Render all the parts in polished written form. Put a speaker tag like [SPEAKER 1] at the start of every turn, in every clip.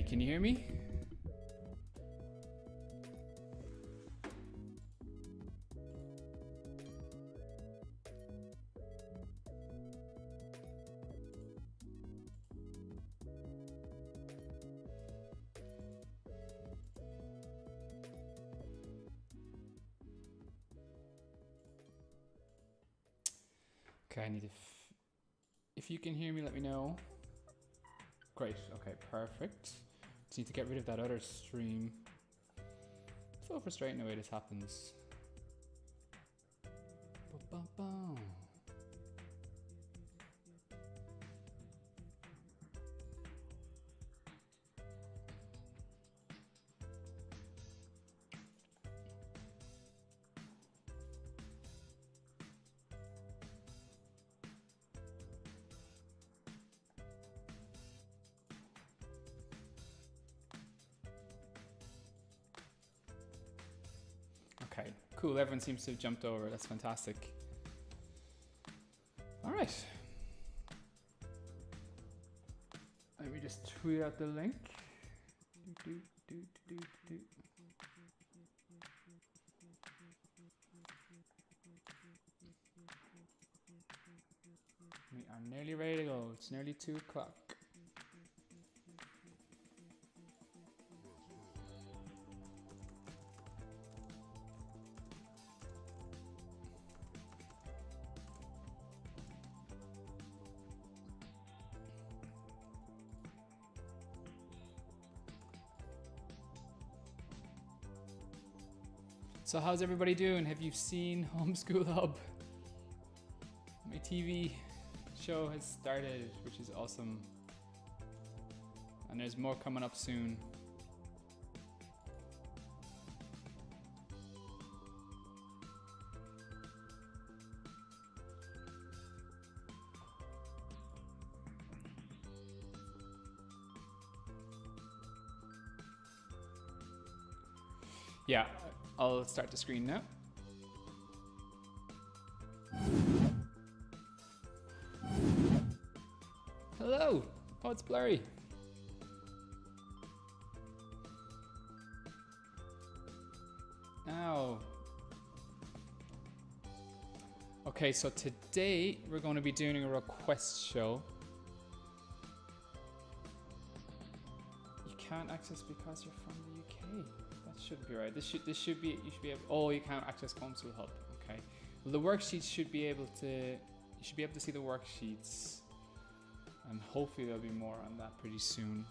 [SPEAKER 1] can you hear me? Okay, I need to. If you can hear me, let me know. Great. Okay, perfect. Just need to get rid of that other stream. So frustrating the way this happens. Ba-ba-bum. Okay, cool. Everyone seems to have jumped over. That's fantastic. All right. Let me just tweet out the link. We are nearly ready to go. It's nearly 2 o'clock. So how's everybody doing? Have you seen Homeschool Hub? My TV show has started, which is awesome. And there's more coming up soon. Yeah, I'll start the screen now. Hello! Oh, it's blurry. Ow. Okay, so today we're going to be doing a request show. You can't access because you're from the UK. That should be right. This should be, you should be able, oh, you can't access Homeschool Hub. Okay. Well, the worksheets should be able to, you should be able to see the worksheets. And hopefully there'll be more on that pretty soon.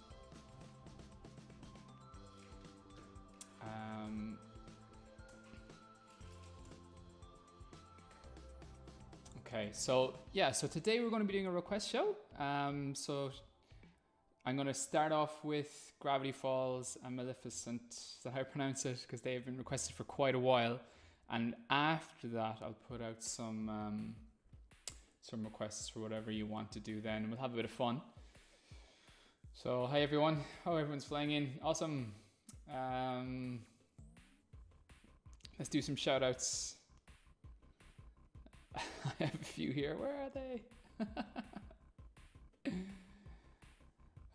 [SPEAKER 1] Okay, so yeah, so today we're going to be doing a request show. So I'm going to start off with Gravity Falls and Maleficent, is that how I pronounce it? Because they have been requested for quite a while. And after that, I'll put out some requests for whatever you want to do then. We'll have a bit of fun. So hi everyone, how everyone's flying in. Awesome. Let's do some shout outs. I have a few here. Where are they?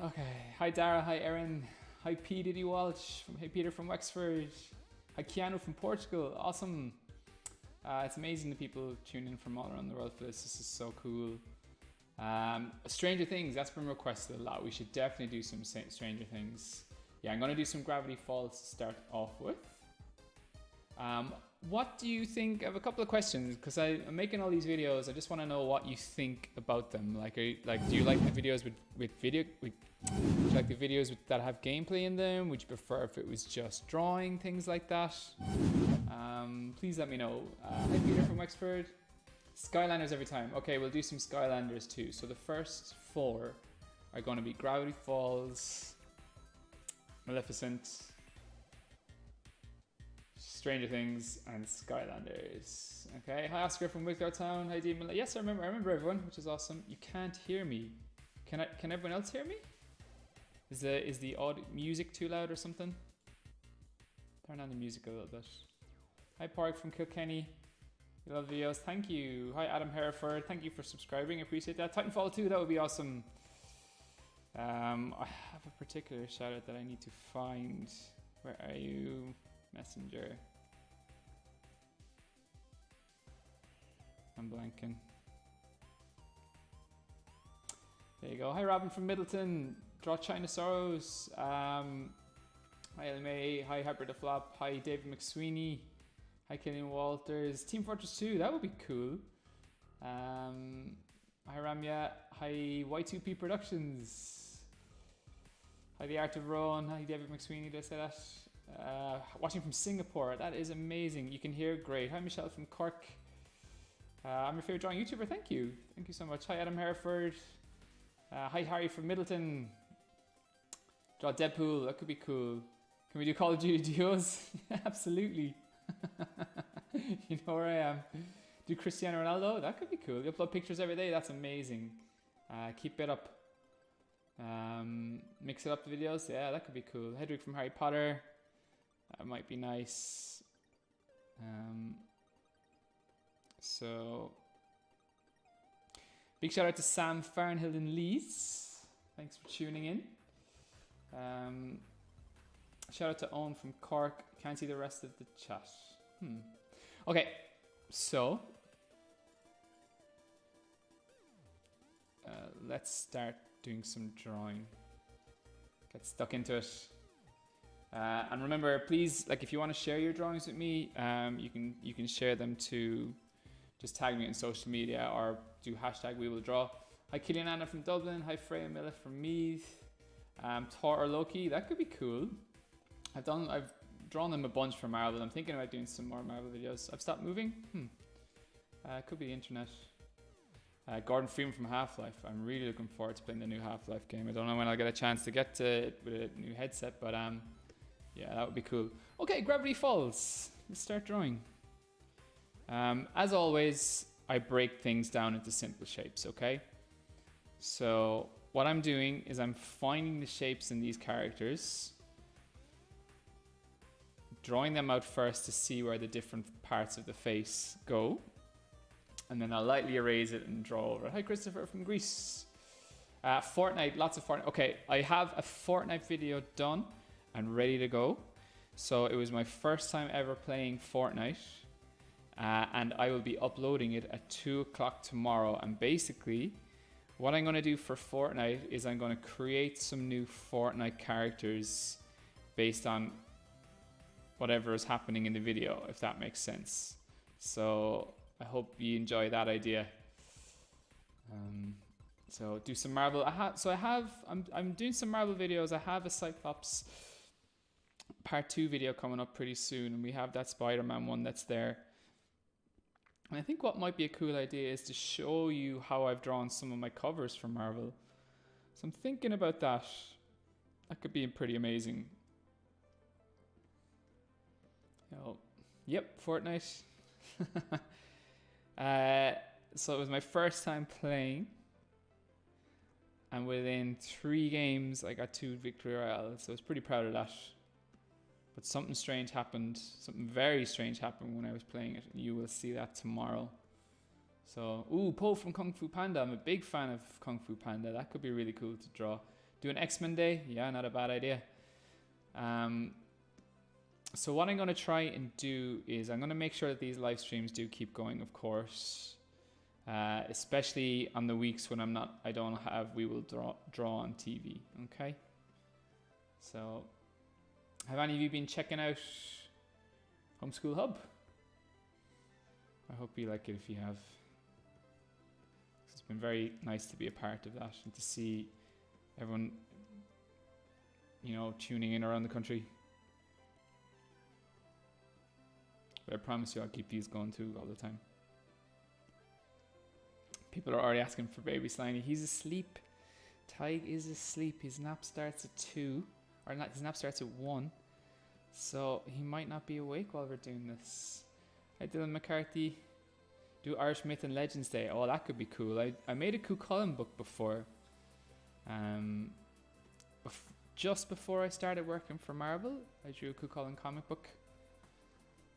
[SPEAKER 1] Okay. Hi Dara. Hi Erin. Hi P. Diddy Walsh. Hey Peter from Wexford. Hi Keanu from Portugal. Awesome. It's amazing the people tune in from all around the world for this. This is so cool. Stranger Things. That's been requested a lot. We should definitely do some Stranger Things. Yeah, I'm going to do some Gravity Falls to start off with. What do you think? I have a couple of questions because I'm making all these videos. I just want to know what you think about them. Like, do you like the videos do you like the videos that have gameplay in them? Would you prefer if it was just drawing, things like that? Please let me know. Hi Peter from Wexford. Skylanders every time. Okay, we'll do some Skylanders too. So the first 4 are going to be Gravity Falls, Maleficent, Stranger Things, and Skylanders. Okay, hi Oscar from Wicklow Town. Hi Demon. Yes, I remember everyone, which is awesome. You can't hear me. Can everyone else hear me? Is the audio music too loud or something? Turn on the music a little bit. Hi Park from Kilkenny. You love videos. Thank you. Hi Adam Hereford. Thank you for subscribing. I appreciate that. Titanfall 2, that would be awesome. I have a particular shout out that I need to find. Where are you? Messenger. I'm blanking. There you go. Hi Robin from Middleton. Draw China Sorrows. Hi LMA. Hi Hyper the Flop. Hi David McSweeney. Hi Killian Walters. Team Fortress 2. That would be cool. Hi Ramya. Hi Y2P Productions. Hi The Art of Rowan. Hi David McSweeney. Did I say that? Watching from Singapore. That is amazing. You can hear great. Hi Michelle from Cork. I'm your favorite drawing YouTuber. Thank you. Thank you so much. Hi Adam Hereford. Hi Harry from Middleton. Draw Deadpool. That could be cool. Can we do Call of Duty duos? Absolutely. You know where I am. Do Cristiano Ronaldo? That could be cool. You upload pictures every day. That's amazing. Keep it up. Mix it up the videos. Yeah, that could be cool. Hedwig from Harry Potter. That might be nice. So, big shout out to Sam Farnhill and Lees. Thanks for tuning in. Shout out to Owen from Cork. Can't see the rest of the chat. Okay, so let's start doing some drawing. Get stuck into it. And remember, please, like, if you want to share your drawings with me, you can share them to just tag me on social media or do hashtag we will draw. Hi Killian Anna from Dublin. Hi Freya Miller from Meath. Thor or Loki, that could be cool. I've drawn them a bunch for Marvel. I'm thinking about doing some more Marvel videos. I've stopped moving. Could be the internet. Gordon Freeman from Half-Life. I'm really looking forward to playing the new Half-Life game. I don't know when I'll get a chance to get to it with a new headset, but yeah, that would be cool. Okay, Gravity Falls. Let's start drawing. As always, I break things down into simple shapes, okay? So what I'm doing is I'm finding the shapes in these characters, drawing them out first to see where the different parts of the face go, and then I'll lightly erase it and draw over it. Hi Christopher from Greece. Fortnite, lots of Fortnite. Okay, I have a Fortnite video done and ready to go. So it was my first time ever playing Fortnite, and I will be uploading it at 2 o'clock tomorrow. And basically, what I'm going to do for Fortnite is I'm going to create some new Fortnite characters based on whatever is happening in the video, if that makes sense. So I hope you enjoy that idea. So do some Marvel. I'm doing some Marvel videos. I have a Cyclops part 2 video coming up pretty soon, and we have that Spider-Man one that's there. And I think what might be a cool idea is to show you how I've drawn some of my covers for Marvel. So I'm thinking about that. That could be pretty amazing. Yep, Fortnite. So it was my first time playing, and within 3 games I got 2 victory royales, so I was pretty proud of that. But something strange happened, something very strange happened when I was playing it, and you will see that tomorrow. So, Poe from Kung Fu Panda. I'm a big fan of Kung Fu Panda. That could be really cool to draw. Do an X-Men day? Yeah, not a bad idea. So what I'm going to try and do is I'm going to make sure that these live streams do keep going, of course. Especially on the weeks when I don't have We Will Draw on TV, okay? So, have any of you been checking out Homeschool Hub? I hope you like it if you have. It's been very nice to be a part of that and to see everyone, tuning in around the country. But I promise you I'll keep these going too all the time. People are already asking for baby Slimy. He's asleep. Tig is asleep. His nap starts at 2. Or not, his nap starts at 1. So he might not be awake while we're doing this. Hi Dylan McCarthy. Do Irish Myth and Legends Day. Oh, that could be cool. I made a Cuchulainn book before. Just before I started working for Marvel, I drew a Cuchulainn comic book,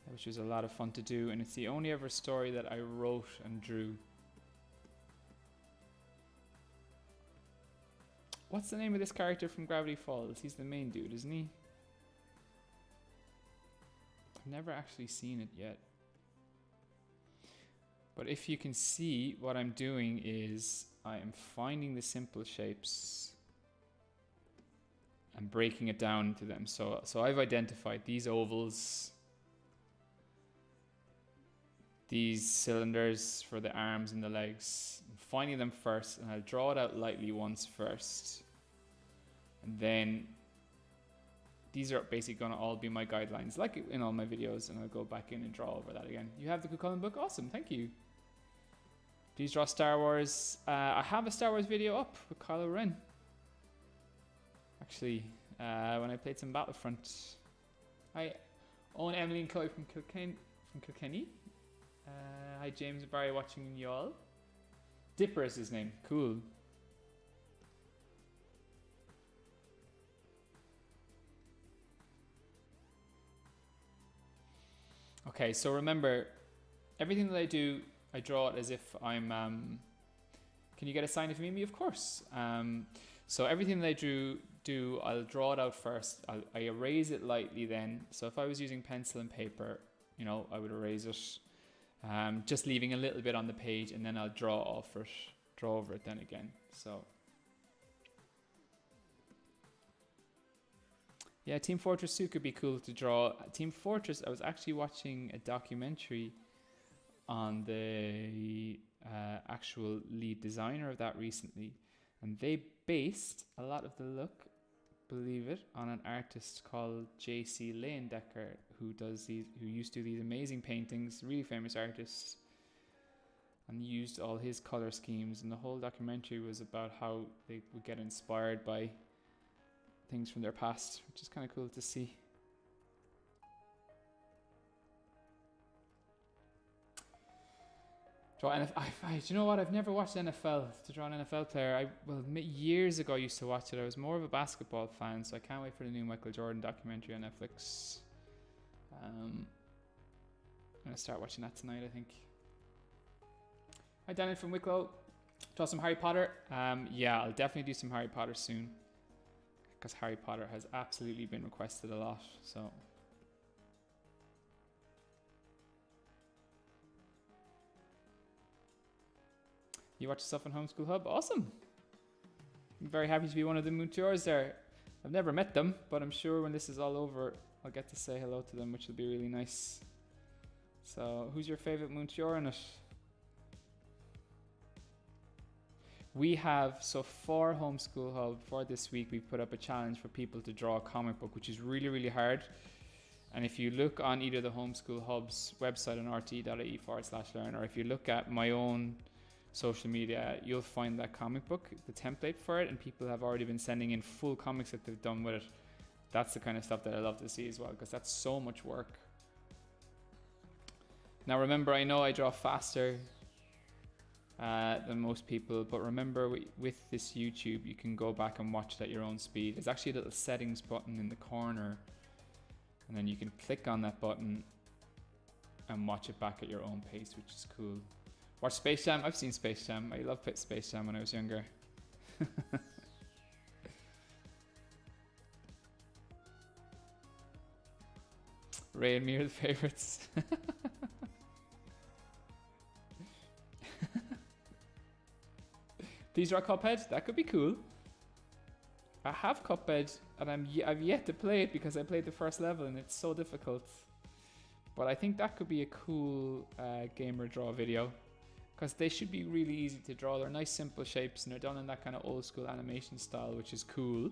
[SPEAKER 1] which was a lot of fun to do, and it's the only ever story that I wrote and drew. What's the name of this character from Gravity Falls? He's the main dude, isn't he? I've never actually seen it yet. But if you can see, what I'm doing is I am finding the simple shapes and breaking it down into them. So I've identified these ovals, these cylinders for the arms and the legs. I'm finding them first, and I'll draw it out lightly once first. And then these are basically going to all be my guidelines, like in all my videos, and I'll go back in and draw over that again. You have the Cucullin book? Awesome, thank you. Please draw Star Wars. I have a Star Wars video up with Kylo Ren. Actually, when I played some Battlefront. Hi, Owen, Emily, and Chloe from Kilkenny. Hi, James and Barry watching y'all. Dipper is his name. Cool. Okay, so remember, everything that I do, I draw it as if I'm... can you get a sign of Mimi? Of course. So everything that I do, I'll draw it out first. I erase it lightly then. So if I was using pencil and paper, you know, I would erase it. Just leaving a little bit on the page, and then I'll draw over it then again. So yeah, Team Fortress 2 could be cool to draw. Team Fortress, I was actually watching a documentary on the actual lead designer of that recently, and they based a lot of the look, believe it, on an artist called J.C. Leyendecker, who used to do these amazing paintings, really famous artist, and used all his color schemes. And the whole documentary was about how they would get inspired by things from their past, which is kind of cool to see. Draw NFL. Do you know what? I've never watched NFL to draw an NFL player. Years ago I used to watch it. I was more of a basketball fan, so I can't wait for the new Michael Jordan documentary on Netflix. I'm gonna start watching that tonight, I think. Hi, Daniel from Wicklow. Draw some Harry Potter. Yeah, I'll definitely do some Harry Potter soon, because Harry Potter has absolutely been requested a lot. So. You watch stuff on Homeschool Hub? Awesome. I'm very happy to be one of the Moontours there. I've never met them, but I'm sure when this is all over, I'll get to say hello to them, which will be really nice. So, who's your favorite Moontour in it? We have, so for Homeschool Hub, for this week, we've put up a challenge for people to draw a comic book, which is really, really hard. And if you look on either the Homeschool Hub's website on rt.ie/learn, or if you look at my own social media, you'll find that comic book, the template for it, and people have already been sending in full comics that they've done with it. That's the kind of stuff that I love to see as well, because that's so much work. Now remember, I know I draw faster than most people, but remember with this YouTube, you can go back and watch it at your own speed. There's actually a little settings button in the corner, and then you can click on that button and watch it back at your own pace, which is cool. Watch Space Jam. I've seen Space Jam. I loved Space Jam when I was younger. Ray and me are the favorites. Please draw Cuphead. That could be cool. I have Cuphead, and I've yet to play it because I played the first level and it's so difficult. But I think that could be a cool gamer draw video, because they should be really easy to draw. They're nice simple shapes, and they're done in that kind of old school animation style, which is cool.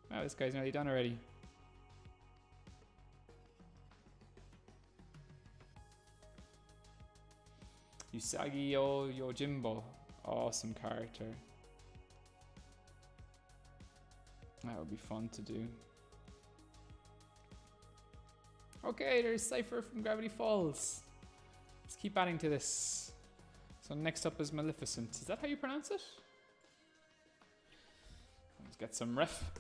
[SPEAKER 1] Wow, this guy's nearly done already. Usagi Yojimbo. Awesome character. That would be fun to do. Okay, there's Cypher from Gravity Falls. Let's keep adding to this. So next up is Maleficent. Is that how you pronounce it? Let's get some ref.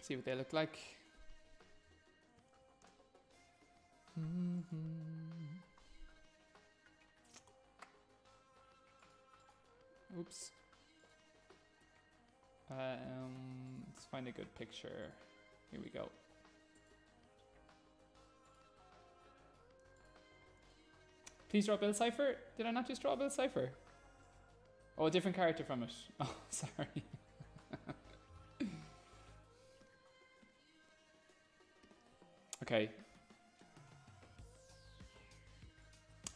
[SPEAKER 1] See what they look like. Oops. Let's find a good picture. Here we go. Please draw Bill Cipher. Did I not just draw Bill Cipher? Oh, a different character from it. Oh, sorry. Okay.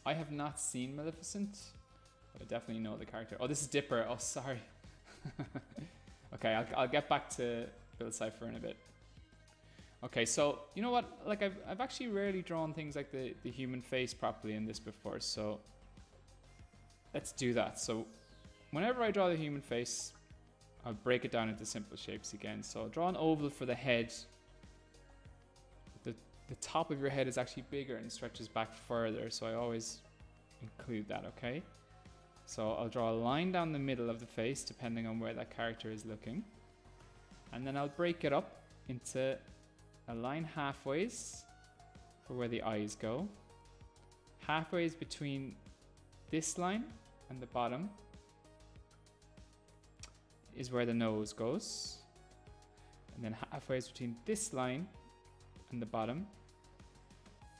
[SPEAKER 1] I have not seen Maleficent, but I definitely know the character. Oh, this is Dipper. Oh, sorry. Okay, I'll get back to Bill Cipher in a bit. Okay, so you know what? Like I've actually rarely drawn things like the human face properly in this before, so let's do that. So whenever I draw the human face, I'll break it down into simple shapes again. So I'll draw an oval for the head. The top of your head is actually bigger and stretches back further, so I always include that, okay? So I'll draw a line down the middle of the face depending on where that character is looking. And then I'll break it up into a line halfways for where the eyes go. Halfways between this line and the bottom is where the nose goes. And then halfways between this line and the bottom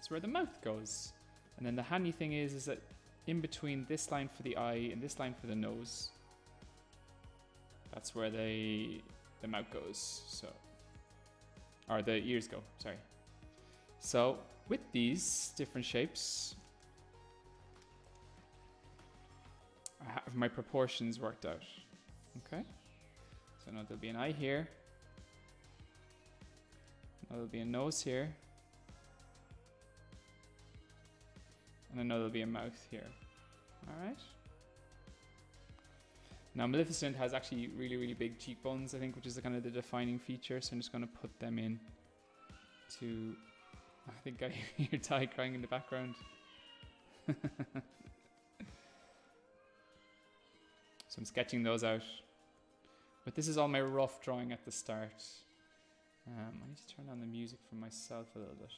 [SPEAKER 1] is where the mouth goes. And then the handy thing is that in between this line for the eye and this line for the nose, that's where the mouth goes. So, or the ears go, sorry. So with these different shapes, I have my proportions worked out. Okay, so now there'll be an eye here, now there'll be a nose here, and I know there'll be a mouth here. All right. Now Maleficent has actually really, really big cheekbones, I think, which is the kind of the defining feature. So I'm just going to put them in to, I think I hear Ty crying in the background. So I'm sketching those out. But this is all my rough drawing at the start. I need to turn on the music for myself a little bit.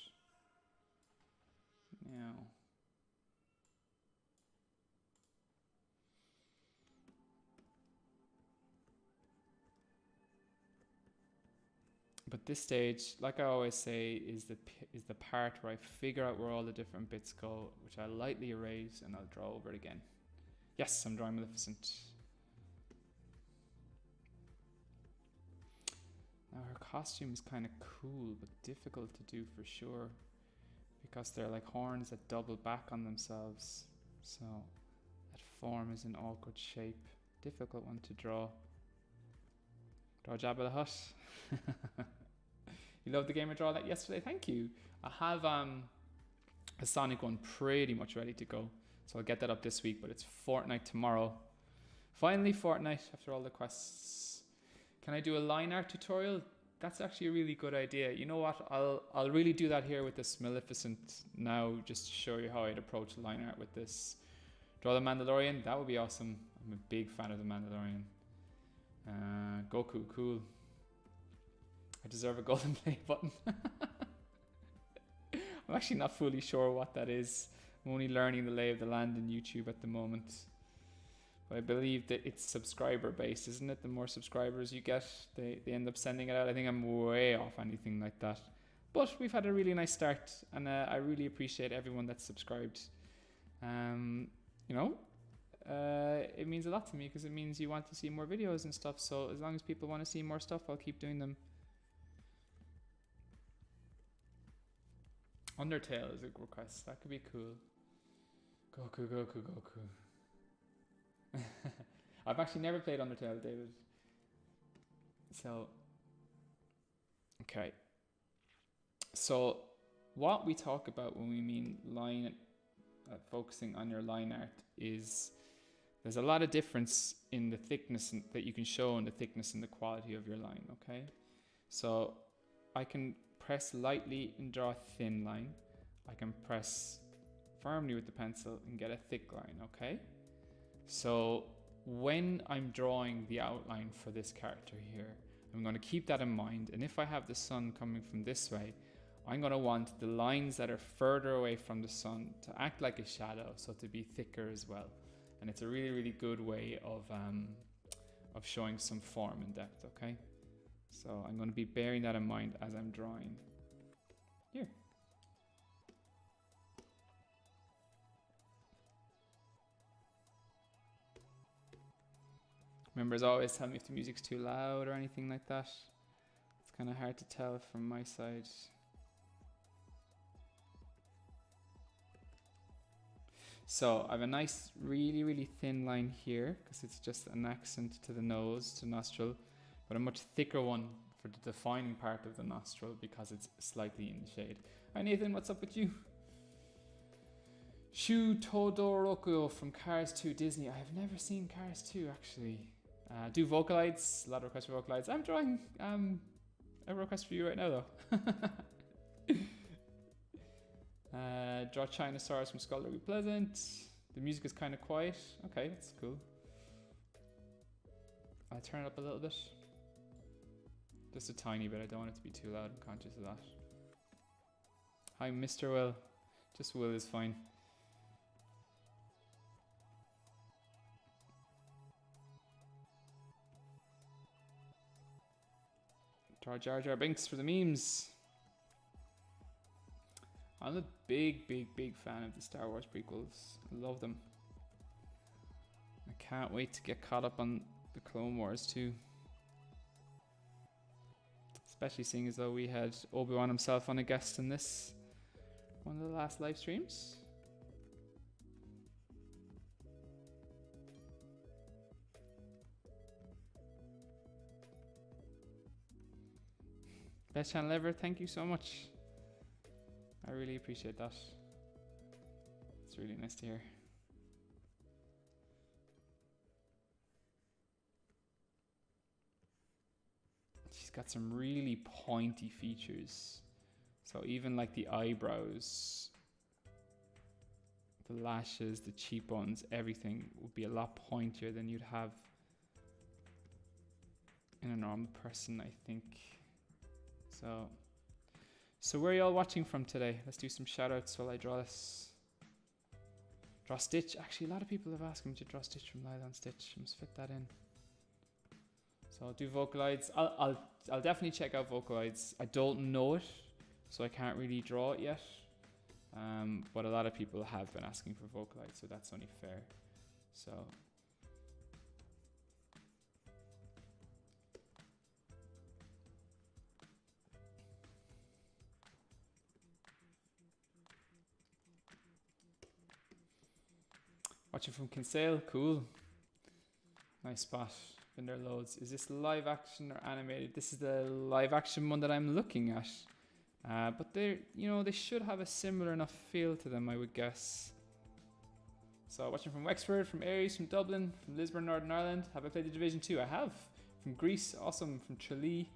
[SPEAKER 1] Now. But this stage, like I always say, is the part where I figure out where all the different bits go, which I lightly erase and I'll draw over it again. Yes, I'm drawing Maleficent. Now her costume is kind of cool, but difficult to do for sure, because they're like horns that double back on themselves. So that form is an awkward shape. Difficult one to draw. Draw Jabba the Hutt. You loved the game I draw that yesterday? Thank you. I have a Sonic one pretty much ready to go, so I'll get that up this week, but it's Fortnite tomorrow. Finally Fortnite after all the quests. Can I do a line art tutorial? That's actually a really good idea. You know what? I'll really do that here with this Maleficent now, just to show you how I'd approach line art with this. Draw the Mandalorian. That would be awesome. I'm a big fan of the Mandalorian. Goku, cool. I deserve a golden play button. I'm actually not fully sure what that is. I'm only learning the lay of the land in YouTube at the moment. But I believe that it's subscriber based, isn't it? The more subscribers you get, they end up sending it out. I think I'm way off anything like that. But we've had a really nice start, and I really appreciate everyone that's subscribed. You know, it means a lot to me because it means you want to see more videos and stuff. So as long as people want to see more stuff, I'll keep doing them. Undertale is a request. That could be cool. Goku, Goku, Goku. I've actually never played Undertale, David. So, okay. So, what we talk about when we mean focusing on your line art is there's a lot of difference in the thickness that you can show and the thickness and the quality of your line, okay? So, I can press lightly and draw a thin line. I can press firmly with the pencil and get a thick line, okay? So when I'm drawing the outline for this character here, I'm going to keep that in mind. And if I have the sun coming from this way, I'm going to want the lines that are further away from the sun to act like a shadow, so to be thicker as well. And it's a really, really good way of of showing some form and depth, okay? So I'm going to be bearing that in mind as I'm drawing. Here. Remember, as always, tell me if the music's too loud or anything like that. It's kind of hard to tell from my side. So I have a nice, really, really thin line here because it's just an accent to the nose, to nostril, but a much thicker one for the defining part of the nostril because it's slightly in the shade. Hi Nathan, what's up with you? Shu Todoroku from Cars 2 Disney. I have never seen Cars 2 actually. Do Vocalites, a lot of requests for Vocalites. I'm drawing a request for you right now though. Draw Chinosaurus from Skull Be Pleasant. The music is kind of quiet. Okay, that's cool. I'll turn it up a little bit. Just a tiny bit. I don't want it to be too loud. I'm conscious of that. Hi, Mr. Will. Just Will is fine. Draw Jar Jar Binks for the memes. I'm a big, big, big fan of the Star Wars prequels. I love them. I can't wait to get caught up on the Clone Wars too. Especially seeing as though we had Obi-Wan himself on a guest in this. One of the last live streams. Best channel ever, thank you so much. I really appreciate that. It's really nice to hear. She's got some really pointy features. So even like the eyebrows, the lashes, the cheekbones, everything would be a lot pointier than you'd have in a normal person, I think. So where are you all watching from today? Let's do some shout outs while I draw this. Draw Stitch. Actually, a lot of people have asked me to draw Stitch from Light on Stitch. I must fit that in. So I'll do Vocalides. I'll definitely check out Vocalides. I don't know it, so I can't really draw it yet. But a lot of people have been asking for Vocalides, so that's only fair. So watching from Kinsale, cool. Nice spot. Been there loads. Is this live action or animated? This is the live action one that I'm looking at. But they should have a similar enough feel to them, I would guess. So watching from Wexford, from Aries, from Dublin, from Lisburn, Northern Ireland. Have I played the Division 2? I have. From Greece, awesome. From Tralee.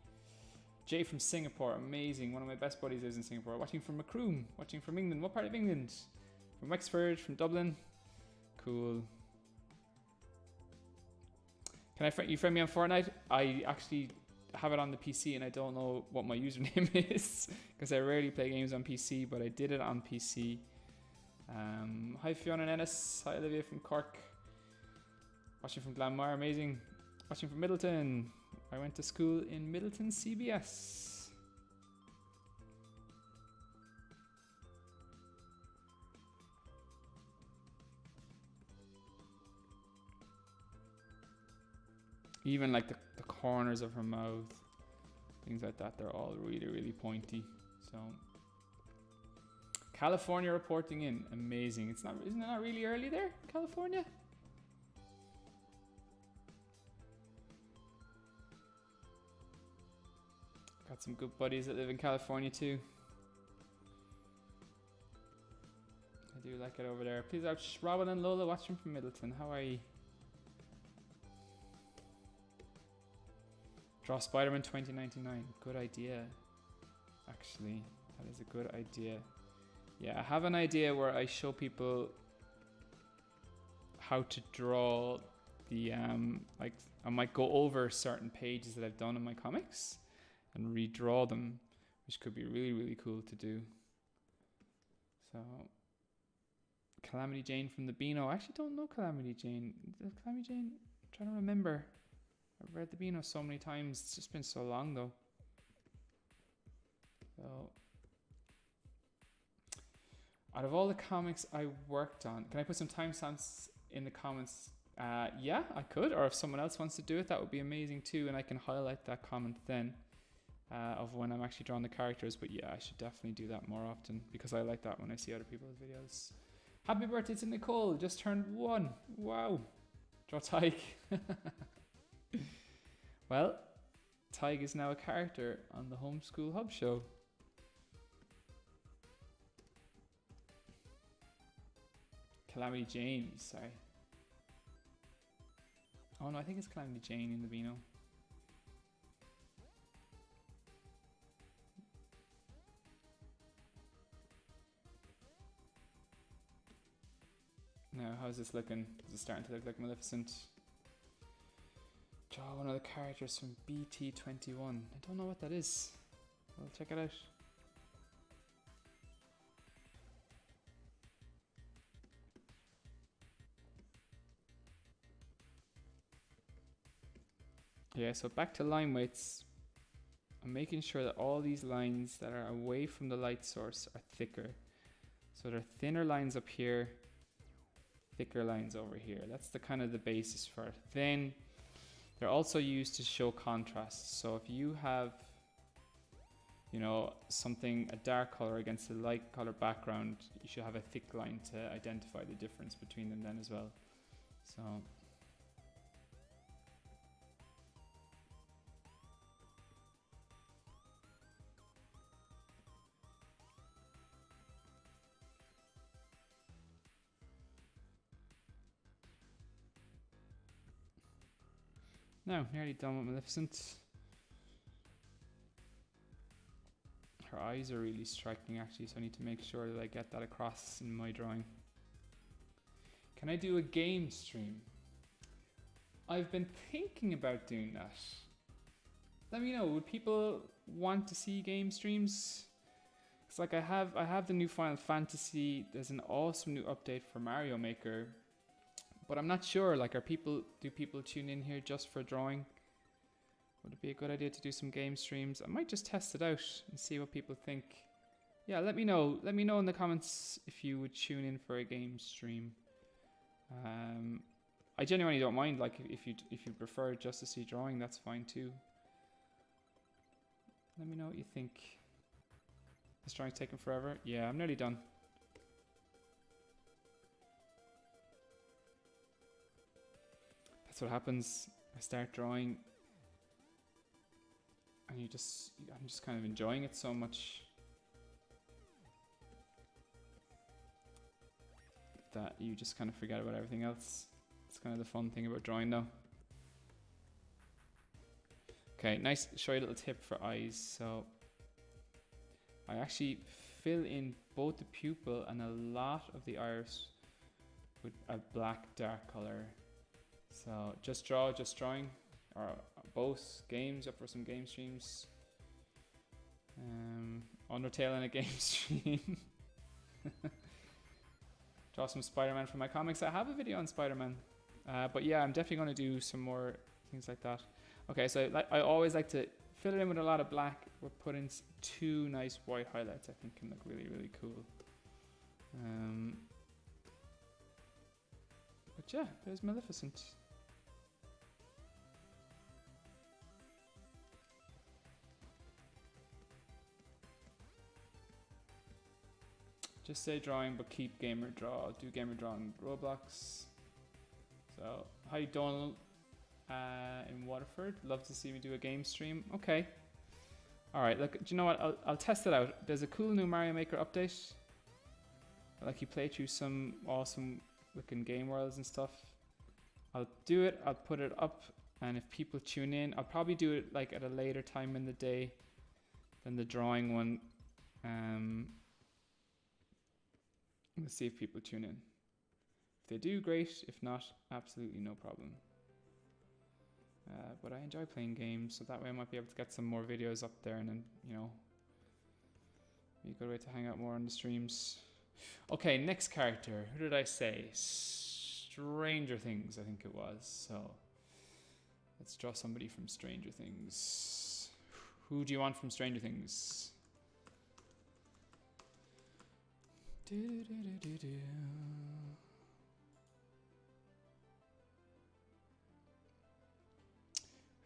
[SPEAKER 1] Jay from Singapore, amazing. One of my best buddies lives in Singapore. Watching from Macroom. Watching from England. What part of England? From Wexford, from Dublin. Cool. Can you friend me on Fortnite? I actually have it on the PC and I don't know what my username is because I rarely play games on PC, but I did it on PC. Hi Fiona and Ennis. Hi Olivia from Cork. Watching from Glanmire, amazing. Watching from Middleton. I went to school in Middleton CBS. Even like the corners of her mouth, things like that, they're all really, really pointy. So California reporting in, amazing. Isn't it not really early there, California? Got some good buddies that live in California too. I do like it over there. Please out Robin and Lola watching from Middleton. How are you? Draw Spider-Man 2099. Good idea. Actually, that is a good idea. Yeah, I have an idea where I show people how to draw the like I might go over certain pages that I've done in my comics and redraw them, which could be really, really cool to do. So Calamity Jane from the Beano. I actually don't know Calamity Jane. Calamity Jane, I'm trying to remember. I've read the Beano so many times. It's just been so long though. So, out of all the comics I worked on, can I put some timestamps in the comments? Yeah, I could. Or if someone else wants to do it, that would be amazing too. And I can highlight that comment then of when I'm actually drawing the characters. But yeah, I should definitely do that more often because I like that when I see other people's videos. Happy birthday to Nicole. Just turned 1. Wow. Draw Tyke. Well, Tyke is now a character on the Homeschool Hub show. Calamity James, sorry. Oh no, I think it's Calamity Jane in the Beano. Now, how's this looking? Is it starting to look like Maleficent? Draw one of the characters from BT21. I don't know what that is. Well, check it out. Yeah, so back to line weights. I'm making sure that all these lines that are away from the light source are thicker. So there are thinner lines up here, thicker lines over here. That's the kind of the basis for it. Then they're also used to show contrast. So if you have, you know, something, a dark color against a light color background, you should have a thick line to identify the difference between them then as well. So no, nearly done with Maleficent. Her eyes are really striking actually, so I need to make sure that I get that across in my drawing. Can I do a game stream? I've been thinking about doing that. Let me know, would people want to see game streams? It's like I have the new Final Fantasy, there's an awesome new update for Mario Maker. But I'm not sure, like, do people tune in here just for drawing? Would it be a good idea to do some game streams? I might just test it out and see what people think. Yeah, let me know. Let me know in the comments if you would tune in for a game stream. I genuinely don't mind, like, if you prefer just to see drawing, that's fine too. Let me know what you think. This drawing's taking forever. Yeah, I'm nearly done. That's what happens. I start drawing and I'm just kind of enjoying it so much that you just kind of forget about everything else. It's kind of the fun thing about drawing though. Okay, nice, show you a little tip for eyes. So I actually fill in both the pupil and a lot of the iris with a black dark color. So just drawing, or both games, up for some game streams. Undertale in a game stream. Draw some Spider-Man from my comics. I have a video on Spider-Man. But yeah, I'm definitely going to do some more things like that. Okay, so I always like to fill it in with a lot of black. We'll put in 2 nice white highlights. I think can look really, really cool. But yeah, there's Maleficent. Just say drawing, but keep gamer draw. Do gamer draw on Roblox. So, hi Donald in Waterford. Love to see me do a game stream. Okay. Alright, look, do you know what? I'll test it out. There's a cool new Mario Maker update. Like you play through some awesome looking game worlds and stuff. I'll do it, I'll put it up, and if people tune in, I'll probably do it like at a later time in the day than the drawing one. Let's see if people tune in. If they do, great. If not, absolutely no problem. But I enjoy playing games, so that way I might be able to get some more videos up there and then, you know, be a good way to hang out more on the streams. Okay, next character. Who did I say? Stranger Things, I think it was. So, Let's draw somebody from Stranger Things. Who do you want from Stranger Things?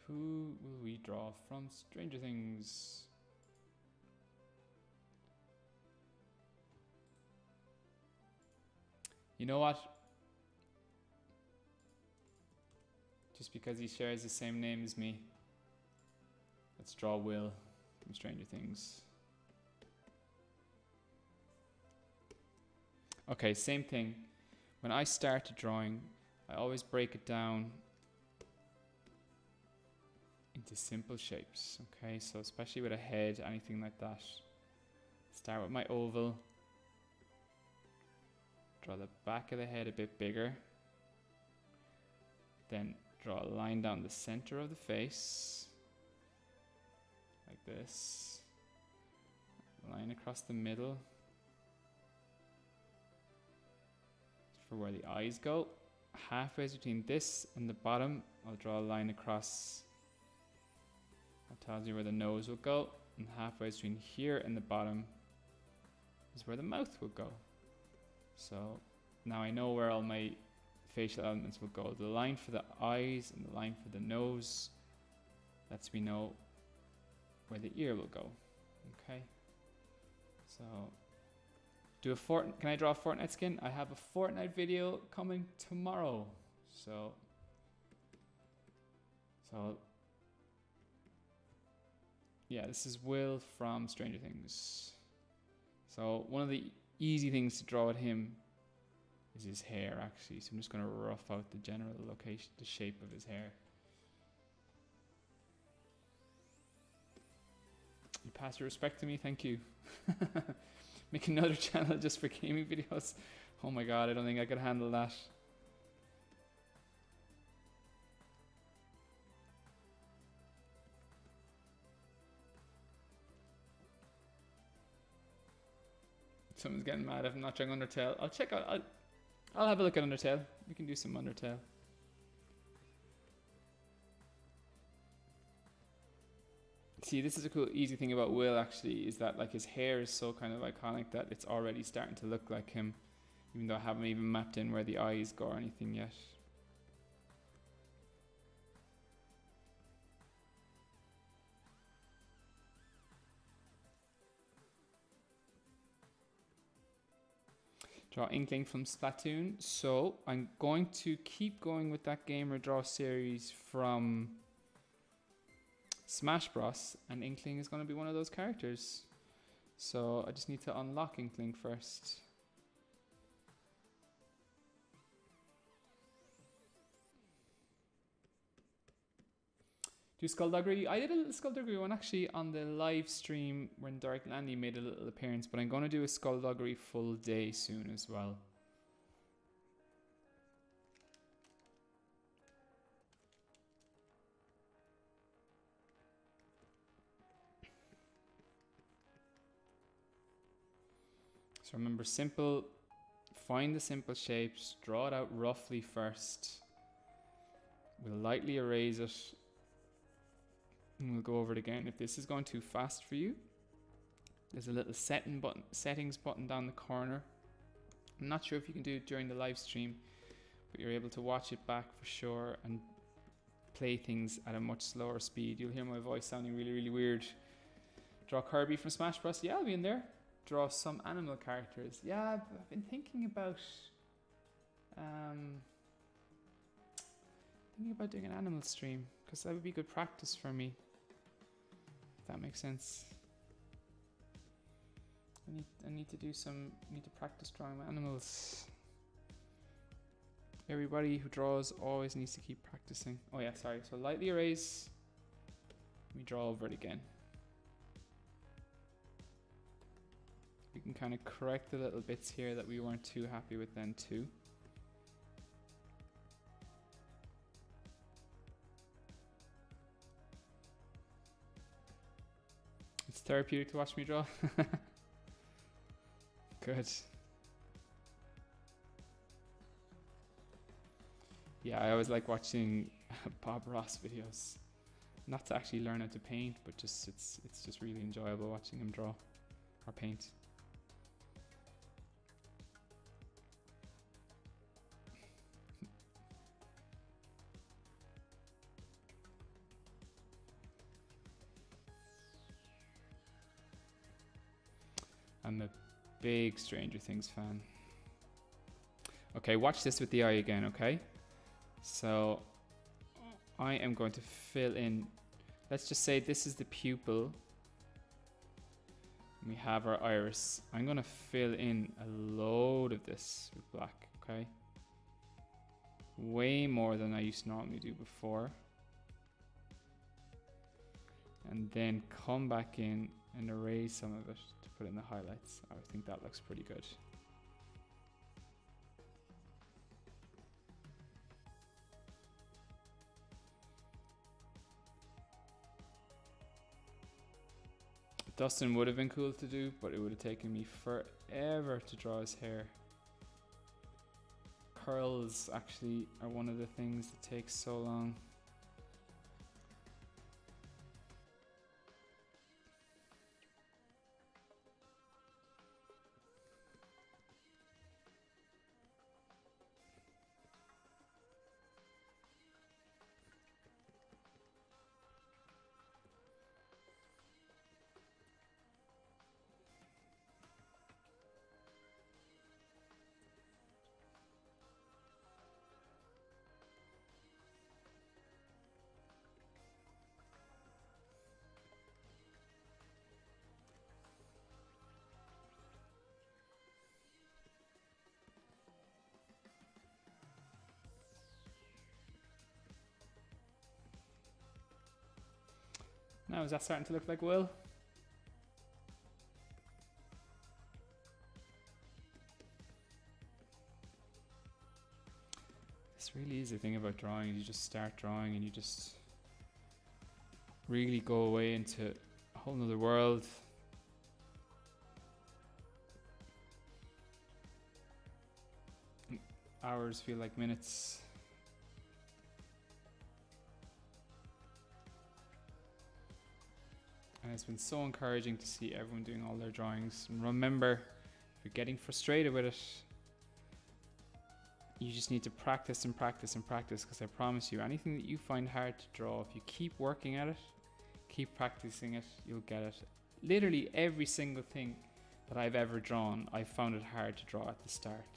[SPEAKER 1] Who will we draw from Stranger Things? You know what? Just because he shares the same name as me, let's draw Will from Stranger Things. Okay, same thing. When I start a drawing, I always break it down into simple shapes. Okay, so especially with a head, anything like that. Start with my oval. Draw the back of the head a bit bigger. Then draw a line down the center of the face. Like this. Line across the middle. For where the eyes go. Halfway between this and the bottom, I'll draw a line across. That tells you where the nose will go. And halfway between here and the bottom is where the mouth will go. So now I know where all my facial elements will go. The line for the eyes and the line for the nose lets me know where the ear will go. Okay. So can I draw a Fortnite skin? I have a Fortnite video coming tomorrow. So yeah, this is Will from Stranger Things. So one of the easy things to draw with him is his hair, actually. So I'm just going to rough out the general location, the shape of his hair. You pass your respect to me, thank you. Make another channel just for gaming videos. Oh my god, I don't think I could handle that. Someone's getting mad if I'm not trying Undertale. I'll check out. I'll have a look at Undertale. We can do some Undertale. See, this is a cool, easy thing about Will, actually, is that like his hair is so kind of iconic that it's already starting to look like him, even though I haven't even mapped in where the eyes go or anything yet. Draw Inkling from Splatoon. So I'm going to keep going with that Gamer Draw series from Smash Bros. And Inkling is going to be one of those characters. So I just need to unlock Inkling first. Do Skullduggery. I did a little Skullduggery one actually on the live stream when Derek Landy made a little appearance, but I'm going to do a Skullduggery full day soon as well. So remember, simple, find the simple shapes, draw it out roughly first. We'll lightly erase it. And we'll go over it again. If this is going too fast for you, there's a little settings button down the corner. I'm not sure if you can do it during the live stream, but you're able to watch it back for sure and play things at a much slower speed. You'll hear my voice sounding really, really weird. Draw Kirby from Smash Bros. Yeah, I'll be in there. Draw some animal characters. Yeah, I've been thinking about doing an animal stream, because that would be good practice for me. If that makes sense. I need to practice drawing my animals. Everybody who draws always needs to keep practicing. Oh yeah, sorry. So lightly erase. Let me draw over it again. We can kind of correct the little bits here that we weren't too happy with then too. It's therapeutic to watch me draw. Good. Yeah, I always like watching Bob Ross videos. Not to actually learn how to paint, but just it's just really enjoyable watching him draw or paint. I'm a big Stranger Things fan. Okay, watch this with the eye again, okay? So I am going to fill in, let's just say this is the pupil. We have our iris. I'm going to fill in a load of this with black, okay? Way more than I used to normally do before. And then come back in and erase some of it to put in the highlights. I think that looks pretty good. Dustin would have been cool to do, but it would have taken me forever to draw his hair. Curls actually are one of the things that takes so long. Now, is that starting to look like Will? This really is the thing about drawing. You just start drawing and you just really go away into a whole nother world. Hours feel like minutes. And it's been so encouraging to see everyone doing all their drawings. And remember, if you're getting frustrated with it, you just need to practice and practice and practice, because I promise you, anything that you find hard to draw, if you keep working at it, keep practicing it, you'll get it. Literally every single thing that I've ever drawn, I found it hard to draw at the start.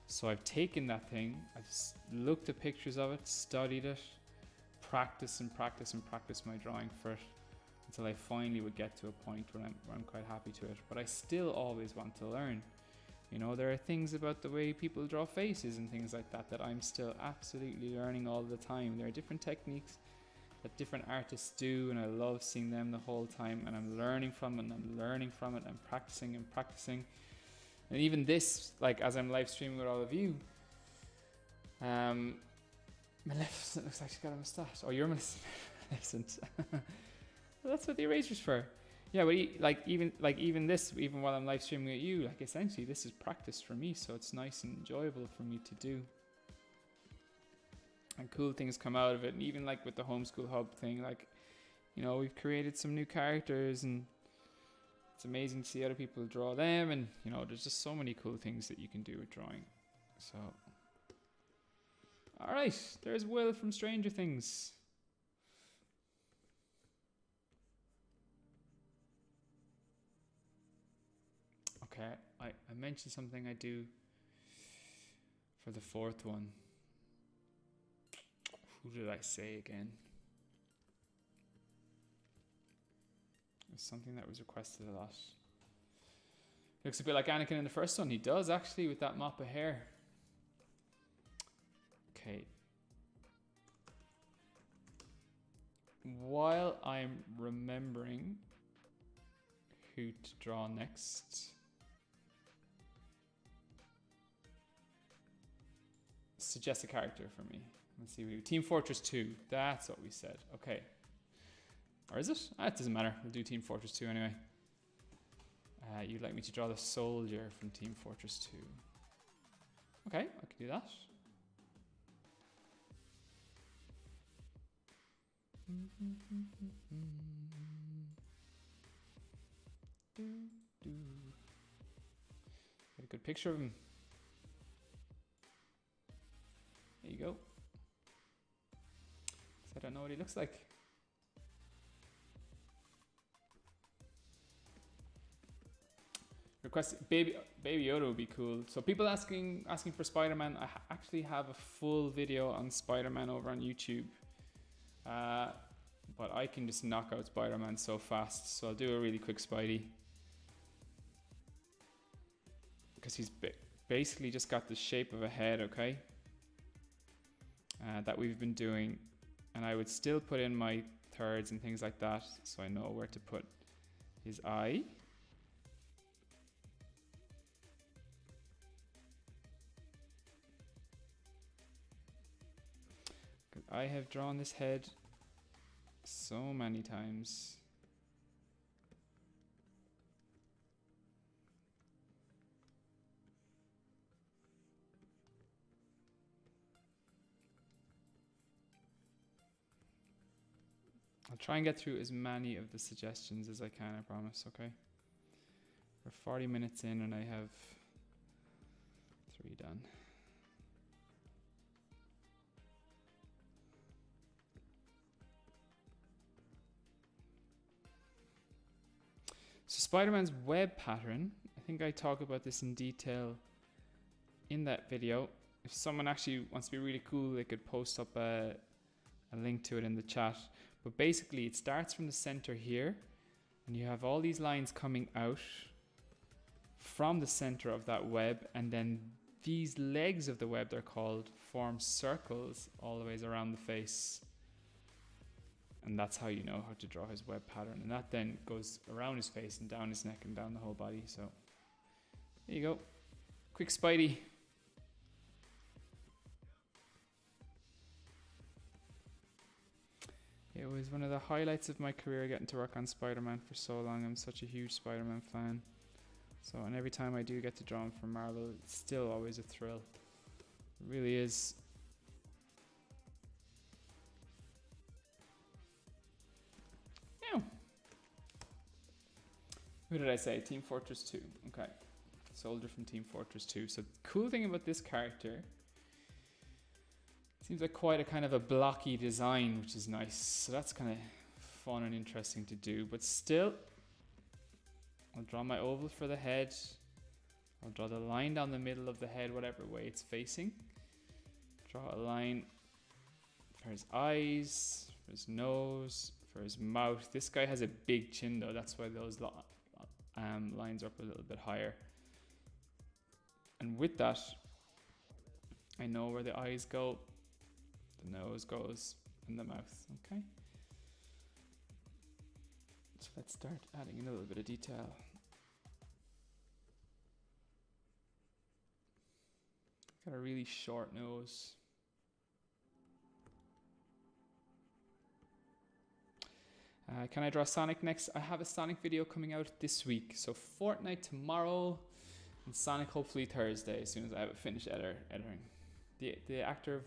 [SPEAKER 1] So I've taken that thing, I've looked at pictures of it, studied it, practiced and practiced and practiced my drawing for it, until I finally would get to a point where I'm quite happy to it. But I still always want to learn. You know, there are things about the way people draw faces and things like that that I'm still absolutely learning all the time. There are different techniques that different artists do, and I love seeing them the whole time, and I'm learning from it, and I'm learning from it, and practicing and practicing. And even this, like as I'm live streaming with all of you, Maleficent looks like she's got a moustache. Oh, you're Maleficent. Well, that's what the eraser's for. Yeah, but even this, even while I'm live streaming at you, like essentially this is practice for me, so it's nice and enjoyable for me to do. And cool things come out of it, and even like with the homeschool hub thing, like, you know, we've created some new characters, and it's amazing to see other people draw them, and you know, there's just so many cool things that you can do with drawing. So, all right, there's Will from Stranger Things. Okay, I mentioned something I do for the fourth one. Who did I say again? It was something that was requested a lot. Looks a bit like Anakin in the first one. He does actually, with that mop of hair. Okay. While I'm remembering who to draw next, suggest a character for me. Let's see, we do Team Fortress 2. That's what we said. Okay. Or is it? It doesn't matter. We'll do Team Fortress 2 anyway. You'd like me to draw the soldier from Team Fortress 2. Okay, I can do that. Get a good picture of him. There you go. I don't know what he looks like. Request Baby Yoda would be cool. So people asking for Spider-Man. I actually have a full video on Spider-Man over on YouTube. But I can just knock out Spider-Man so fast. So I'll do a really quick Spidey. Because he's basically just got the shape of a head, okay? That we've been doing. And I would still put in my thirds and things like that. So I know where to put his eye. I have drawn this head so many times. I'll try and get through as many of the suggestions as I can, I promise, okay? We're 40 minutes in and I have 3 done. So Spider-Man's web pattern, I think I talk about this in detail in that video. If someone actually wants to be really cool, they could post up a link to it in the chat. But basically it starts from the center here and you have all these lines coming out from the center of that web, and then these legs of the web, they're called, form circles all the ways around the face. And that's how you know how to draw his web pattern. And that then goes around his face and down his neck and down the whole body. So there you go. Quick Spidey. It was one of the highlights of my career getting to work on Spider-Man for so long. I'm such a huge Spider-Man fan. So, and every time I do get to draw him for Marvel, it's still always a thrill. It really is. Who did I say? Team Fortress 2. Okay. Soldier from Team Fortress 2. So the cool thing about this character, seems like quite a kind of a blocky design, which is nice. So that's kind of fun and interesting to do. But still, I'll draw my oval for the head. I'll draw the line down the middle of the head, whatever way it's facing. Draw a line for his eyes, for his nose, for his mouth. This guy has a big chin though. That's why those lines are up a little bit higher. And with that, I know where the eyes go, the nose goes, and the mouth, okay? So let's start adding in a little bit of detail. Got a really short nose. Can I draw Sonic next? I have a Sonic video coming out this week. So Fortnite tomorrow and Sonic hopefully Thursday, as soon as I have it finished editing. The actor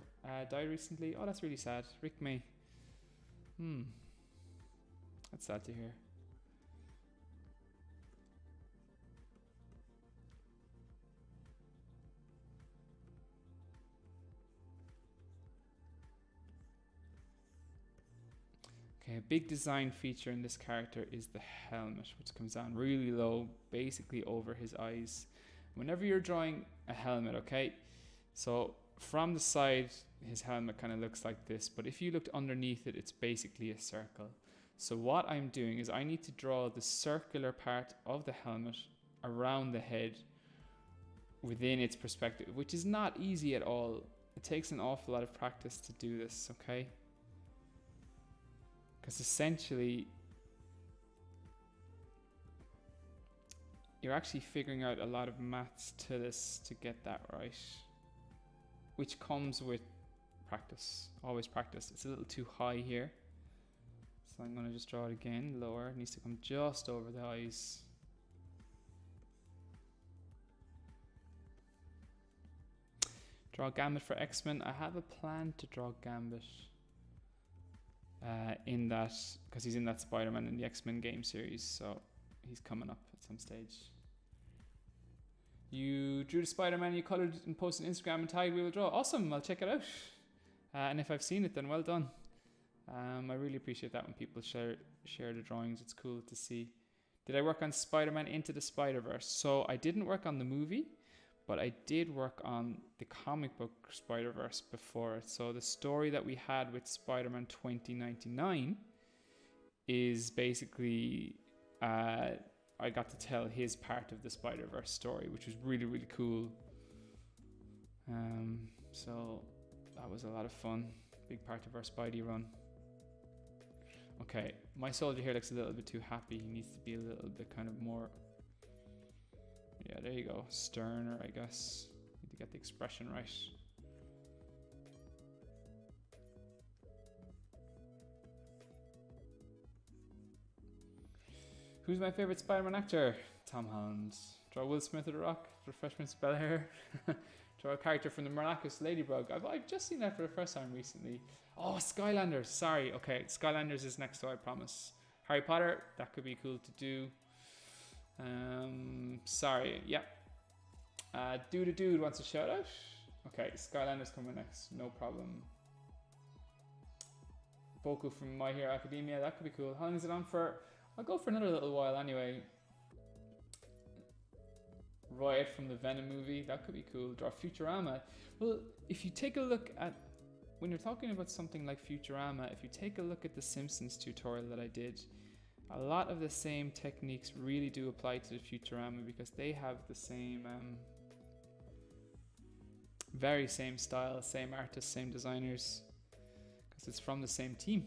[SPEAKER 1] died recently. Oh, that's really sad. Rick May. That's sad to hear. Okay, a big design feature in this character is the helmet, which comes down really low, basically over his eyes. Whenever you're drawing a helmet, okay, so from the side, his helmet kind of looks like this, but if you looked underneath it, it's basically a circle. So what I'm doing is I need to draw the circular part of the helmet around the head within its perspective, which is not easy at all. It takes an awful lot of practice to do this, okay? Because essentially, you're actually figuring out a lot of maths to this to get that right, which comes with practice, always practice. It's a little too high here, so I'm going to just draw it again, lower. It needs to come just over the eyes. Draw Gambit for X-Men. I have a plan to draw Gambit. in that, because he's in that Spider-Man in the X-Men game series, so he's coming up at some stage. You drew the Spider-Man, you colored it and posted on Instagram and tagged We Will Draw. Awesome, I'll check it out. And if I've seen it, then well done. I really appreciate that when people share the drawings. It's cool to see. Did I work on Spider-Man Into the Spider-Verse? So I didn't work on the movie, but I did work on the comic book Spider-Verse before it. So the story that we had with Spider-Man 2099 is basically I got to tell his part of the Spider-Verse story, which was really, really cool. So that was a lot of fun. Big part of our Spidey run. Okay, my soldier here looks a little bit too happy. He needs to be a little bit kind of more... Yeah, there you go. Sterner, I guess. Need to get the expression right. Who's my favorite Spider-Man actor? Tom Holland. Draw Will Smith of The Rock. Draw Freshman Spell Hair. Draw a character from the Miraculous Ladybug. I've just seen that for the first time recently. Oh, Skylanders. Sorry. Okay, Skylanders is next, so I promise. Harry Potter. That could be cool to do. Sorry. Yeah. Dude wants a shout out. Okay, Skylanders coming next. No problem. Boku from My Hero Academia. That could be cool. How long is it on for? I'll go for another little while anyway. Riot from the Venom movie. That could be cool. Draw Futurama. Well, if you take a look at, when you're talking about something like Futurama, if you take a look at the Simpsons tutorial that I did, a lot of the same techniques really do apply to the Futurama because they have the same, very same style, same artists, same designers, because it's from the same team.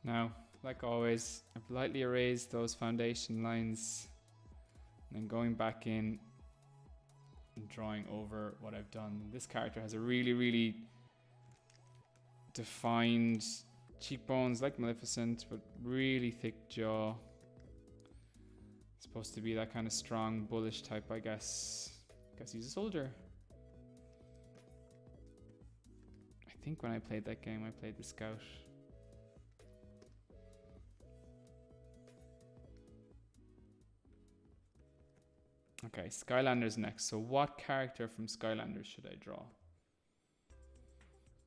[SPEAKER 1] Now, like always, I've lightly erased those foundation lines and then going back in and drawing over what I've done. This character has a really, really defined cheekbones like Maleficent, but really thick jaw. It's supposed to be that kind of strong, bullish type, I guess. I guess he's a soldier. I think when I played that game, I played the scout. Okay, Skylanders next. So what character from Skylanders should I draw?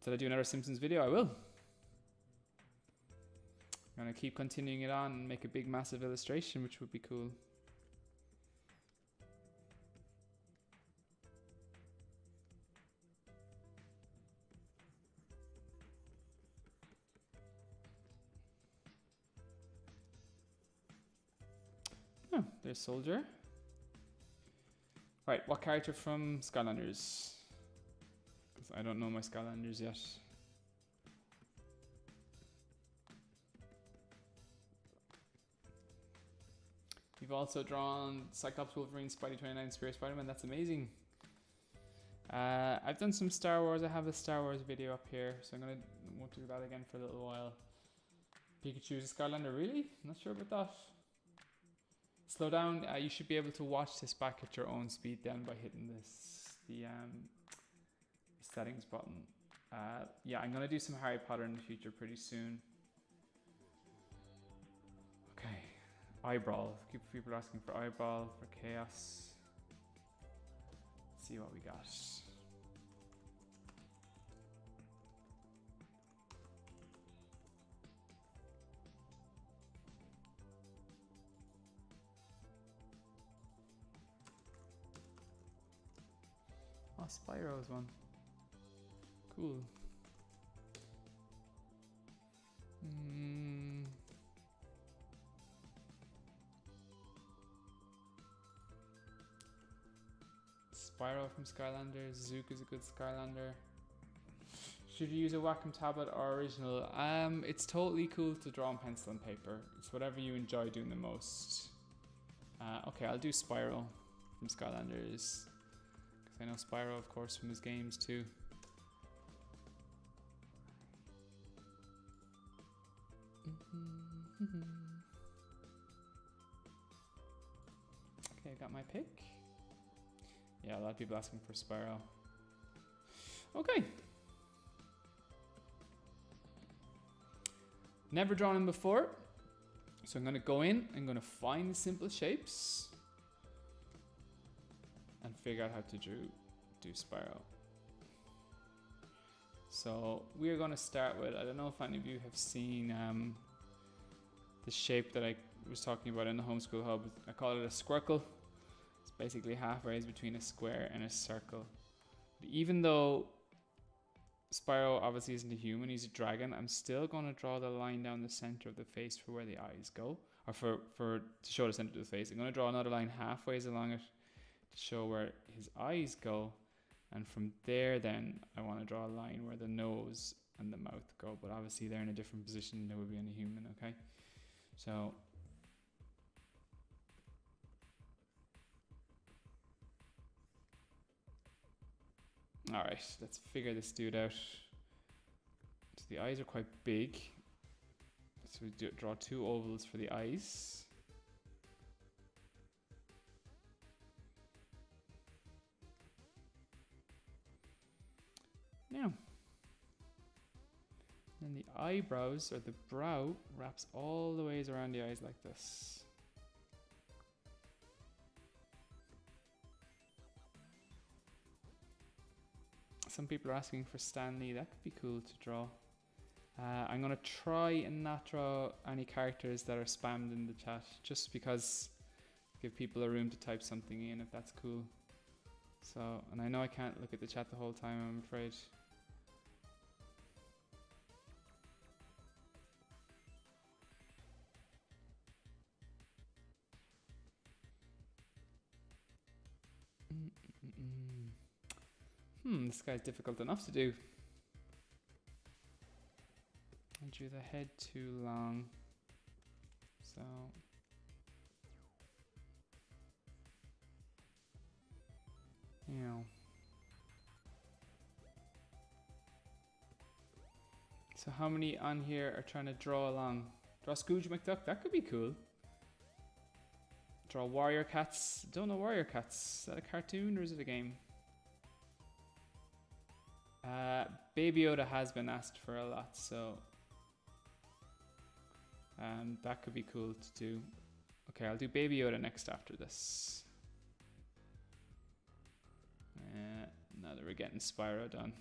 [SPEAKER 1] Did I do another Simpsons video? I will. I'm going to keep continuing it on and make a big massive illustration, which would be cool. Oh, there's Soldier. Right, what character from Skylanders? Because I don't know my Skylanders yet. You've also drawn Cyclops, Wolverine, Spidey 29, Spirit Spider-Man. That's amazing. I've done some Star Wars. I have a Star Wars video up here, so won't do that again for a little while. Pikachu is a Skylander, really? I'm not sure about that. Slow down. You should be able to watch this back at your own speed then by hitting the settings button. Yeah, I'm gonna do some Harry Potter in the future pretty soon. Okay, eyeball. People are asking for eyeball for chaos. Let's see what we got. Oh, Spyro's one. Cool. Spyro from Skylanders. Zook is a good Skylander. Should you use a Wacom tablet or original? It's totally cool to draw on pencil and paper. It's whatever you enjoy doing the most. Okay, I'll do Spyro from Skylanders. 'Cause I know Spyro, of course, from his games too. Okay, I got my pick. Yeah, a lot of people asking for Spyro. Okay. Never drawn him before. So I'm going to go in, I'm going to find the simple shapes and figure out how to do Spyro. So we're going to start with, I don't know if any of you have seen the shape that I was talking about in the homeschool hub. I call it a squircle. It's basically halfway between a square and a circle. But even though Spyro obviously isn't a human, he's a dragon, I'm still going to draw the line down the center of the face for where the eyes go, or to show the center of the face. I'm going to draw another line halfway along it to show where his eyes go, and from there then I want to draw a line where the nose and the mouth go, but obviously they're in a different position than they would be in a human. Okay, so alright, let's figure this dude out. So the eyes are quite big. So we draw two ovals for the eyes. Now, then the eyebrows, or the brow, wraps all the ways around the eyes like this. Some people are asking for Stan Lee. That could be cool to draw. I'm going to try and not draw any characters that are spammed in the chat, just because give people a room to type something in, if that's cool. So, and I know I can't look at the chat the whole time, I'm afraid. This guy's difficult enough to do. I drew the head too long, so you know. So how many on here are trying to draw along? Draw Scrooge McDuck, that could be cool. Draw Warrior Cats. Don't know Warrior Cats. Is that a cartoon or is it a game? Baby Yoda has been asked for a lot, so that could be cool to do. Okay, I'll do Baby Yoda next after this. Now that we're getting Spyro done.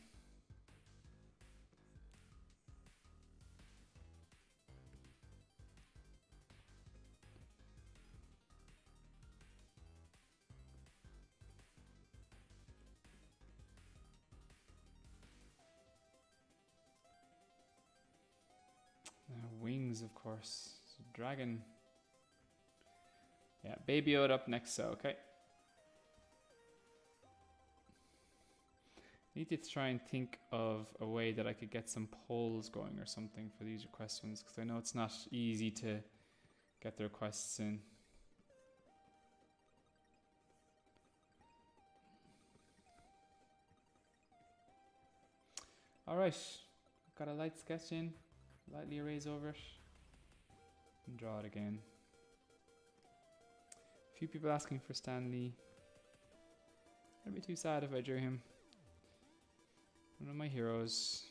[SPEAKER 1] Wings, of course. Dragon. Yeah, Baby Yoda up next, so okay. Need to try and think of a way that I could get some polls going or something for these questions, because I know it's not easy to get the requests in. Alright, got a light sketch in. Lightly erase over it and draw it again. A few people asking for Stan Lee. I'd be too sad if I drew him. One of my heroes.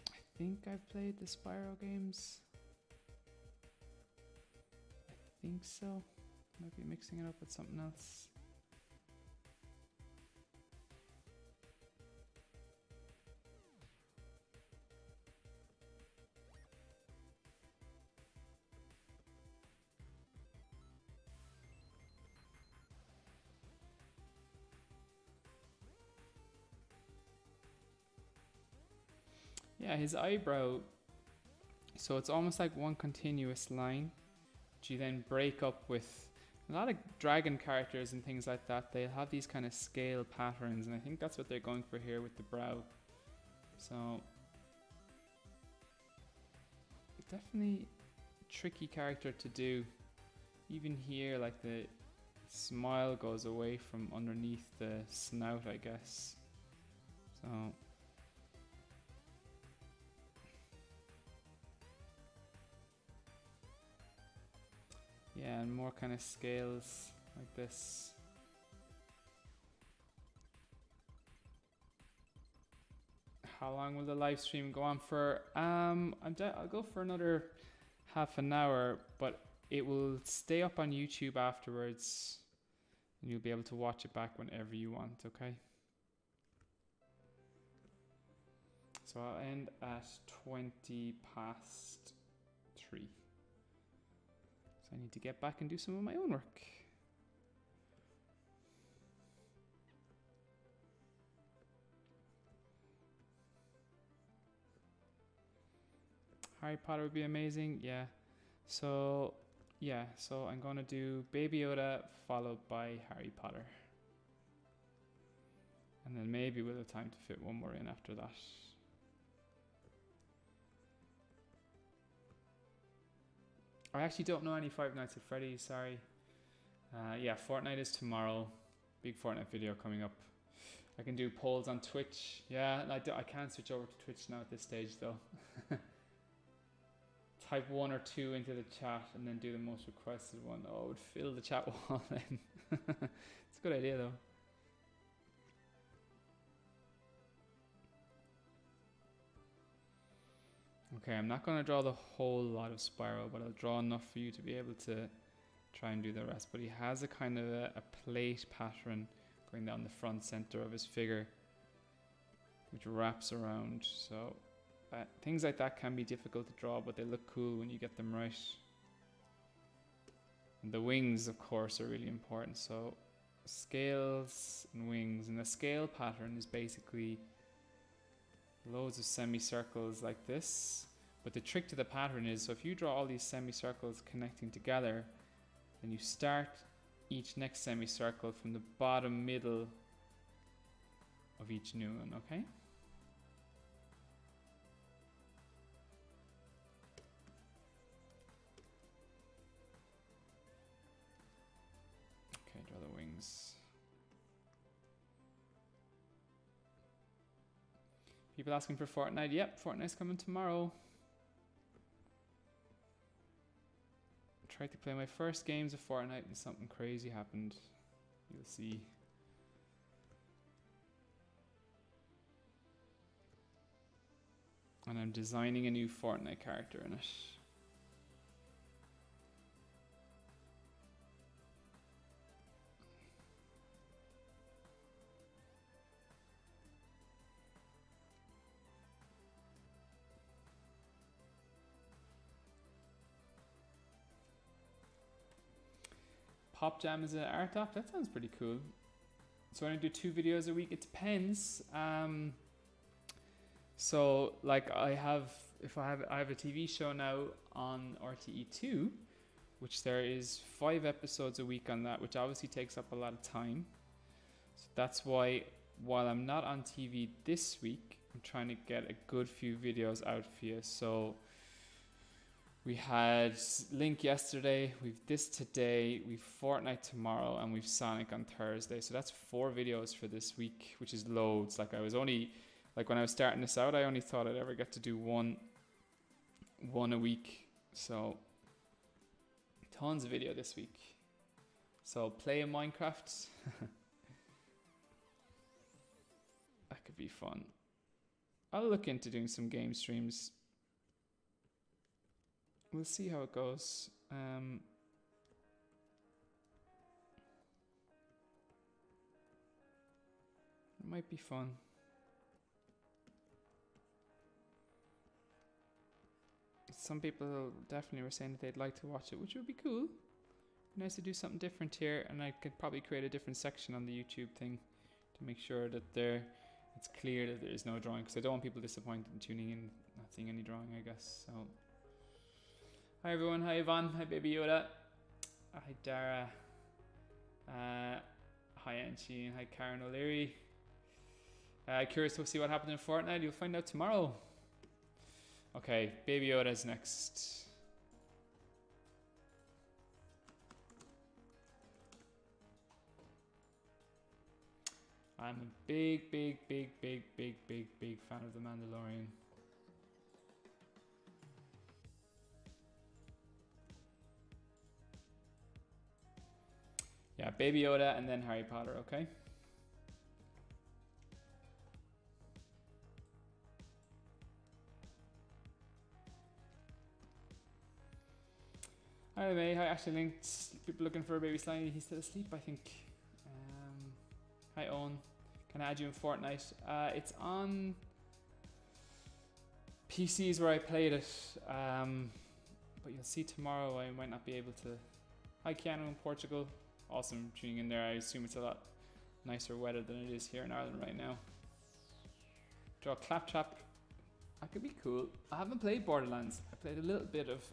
[SPEAKER 1] I think I've played the Spyro games. I think so. Might be mixing it up with something else. Yeah, his eyebrow, so it's almost like one continuous line, which you then break up with. A lot of dragon characters and things like that, they have these kind of scale patterns, and I think that's what they're going for here with the brow. So definitely a tricky character to do. Even here, like the smile goes away from underneath the snout, I guess. So yeah, and more kind of scales like this. How long will the live stream go on for? I'll go for another half an hour, but it will stay up on YouTube afterwards, and you'll be able to watch it back whenever you want, okay? So I'll end at 20 past 3. So I need to get back and do some of my own work. Harry Potter would be amazing, yeah. So I'm gonna do Baby Yoda followed by Harry Potter. And then maybe we'll have time to fit one more in after that. I actually don't know any Five Nights at Freddy's, sorry. Yeah, Fortnite is tomorrow. Big Fortnite video coming up. I can do polls on Twitch. Yeah, I can't switch over to Twitch now at this stage though. Type 1 or 2 into the chat and then do the most requested one. Oh, it would fill the chat wall then. It's a good idea though. Okay, I'm not going to draw the whole lot of Spyro, but I'll draw enough for you to be able to try and do the rest. But he has a kind of a plate pattern going down the front center of his figure, which wraps around. So things like that can be difficult to draw, but they look cool when you get them right. And the wings, of course, are really important. So scales and wings. And the scale pattern is basically loads of semicircles like this. But the trick to the pattern is, so if you draw all these semicircles connecting together, then you start each next semicircle from the bottom middle of each new one, okay? Okay, draw the wings. People asking for Fortnite. Yep, Fortnite's coming tomorrow. I tried to play my first games of Fortnite and something crazy happened. You'll see. And I'm designing a new Fortnite character in it. Pop Jam is an art doc? That sounds pretty cool. So I do 2 videos a week. It depends. So like I have a TV show now on RTE2, which there is 5 episodes a week on that, which obviously takes up a lot of time. So that's why while I'm not on TV this week, I'm trying to get a good few videos out for you. So we had Link yesterday, we've this today, we've Fortnite tomorrow, and we've Sonic on Thursday. So that's 4 videos for this week, which is loads. Like I was only, like when I was starting this out, I only thought I'd ever get to do one a week. So tons of video this week. So play in Minecraft. That could be fun. I'll look into doing some game streams. We'll see how it goes. It might be fun. Some people definitely were saying that they'd like to watch it, which would be cool. Nice to do something different here, and I could probably create a different section on the YouTube thing to make sure that it's clear that there is no drawing, because I don't want people disappointed in tuning in, not seeing any drawing, I guess. So. Hi everyone, hi Yvonne, hi Baby Yoda, hi Dara, hi Anchi, and hi Karen O'Leary. Curious to see what happened in Fortnite? You'll find out tomorrow. Okay, Baby Yoda's next. I'm a big fan of The Mandalorian. Yeah, Baby Yoda and then Harry Potter, okay? Hi May, hi Ashley Linked. People looking for a baby Slimy. He's still asleep, I think. Hi Owen. Can I add you in Fortnite? It's on PCs where I played it. But you'll see tomorrow I might not be able to. Hi Keanu in Portugal. Awesome tuning in there. I assume it's a lot nicer weather than it is here in Ireland right now. Draw Claptrap. That could be cool. I haven't played Borderlands. I played a little bit of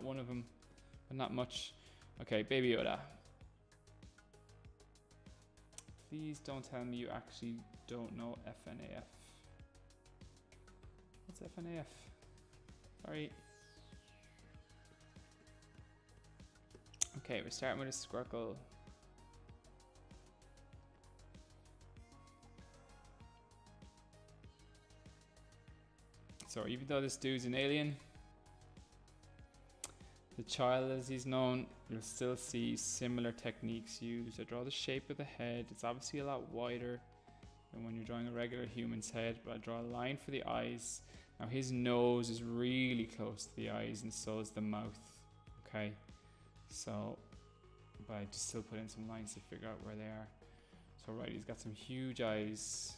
[SPEAKER 1] one of them, but not much. Okay, Baby Yoda. Please don't tell me you actually don't know FNAF. What's FNAF? Sorry. Okay, we're starting with a Squircle. So even though this dude's an alien, the child as he's known, you'll still see similar techniques used. I draw the shape of the head. It's obviously a lot wider than when you're drawing a regular human's head, but I draw a line for the eyes. Now his nose is really close to the eyes and so is the mouth, okay? So, but I just still put in some lines to figure out where they are. So right, he's got some huge eyes.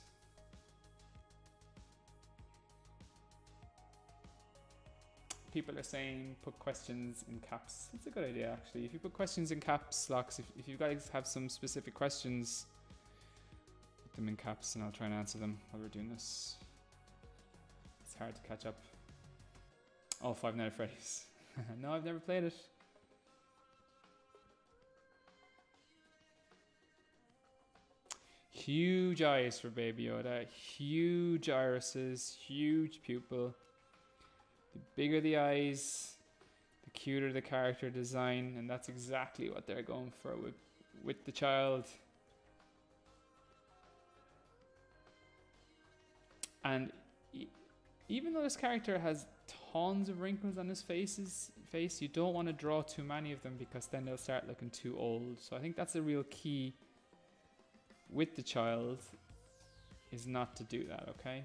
[SPEAKER 1] People are saying put questions in caps. That's a good idea actually. If you put questions in caps locks, if you guys have some specific questions, put them in caps and I'll try and answer them while we're doing this. It's hard to catch up. Oh, Five Nights at Freddy's. No, I've never played it. Huge eyes for Baby Yoda, huge irises, huge pupil. The bigger the eyes, the cuter the character design, and that's exactly what they're going for with the child. And even though this character has tons of wrinkles on his face, you don't want to draw too many of them because then they'll start looking too old. So I think that's a real key with the child, is not to do that, okay?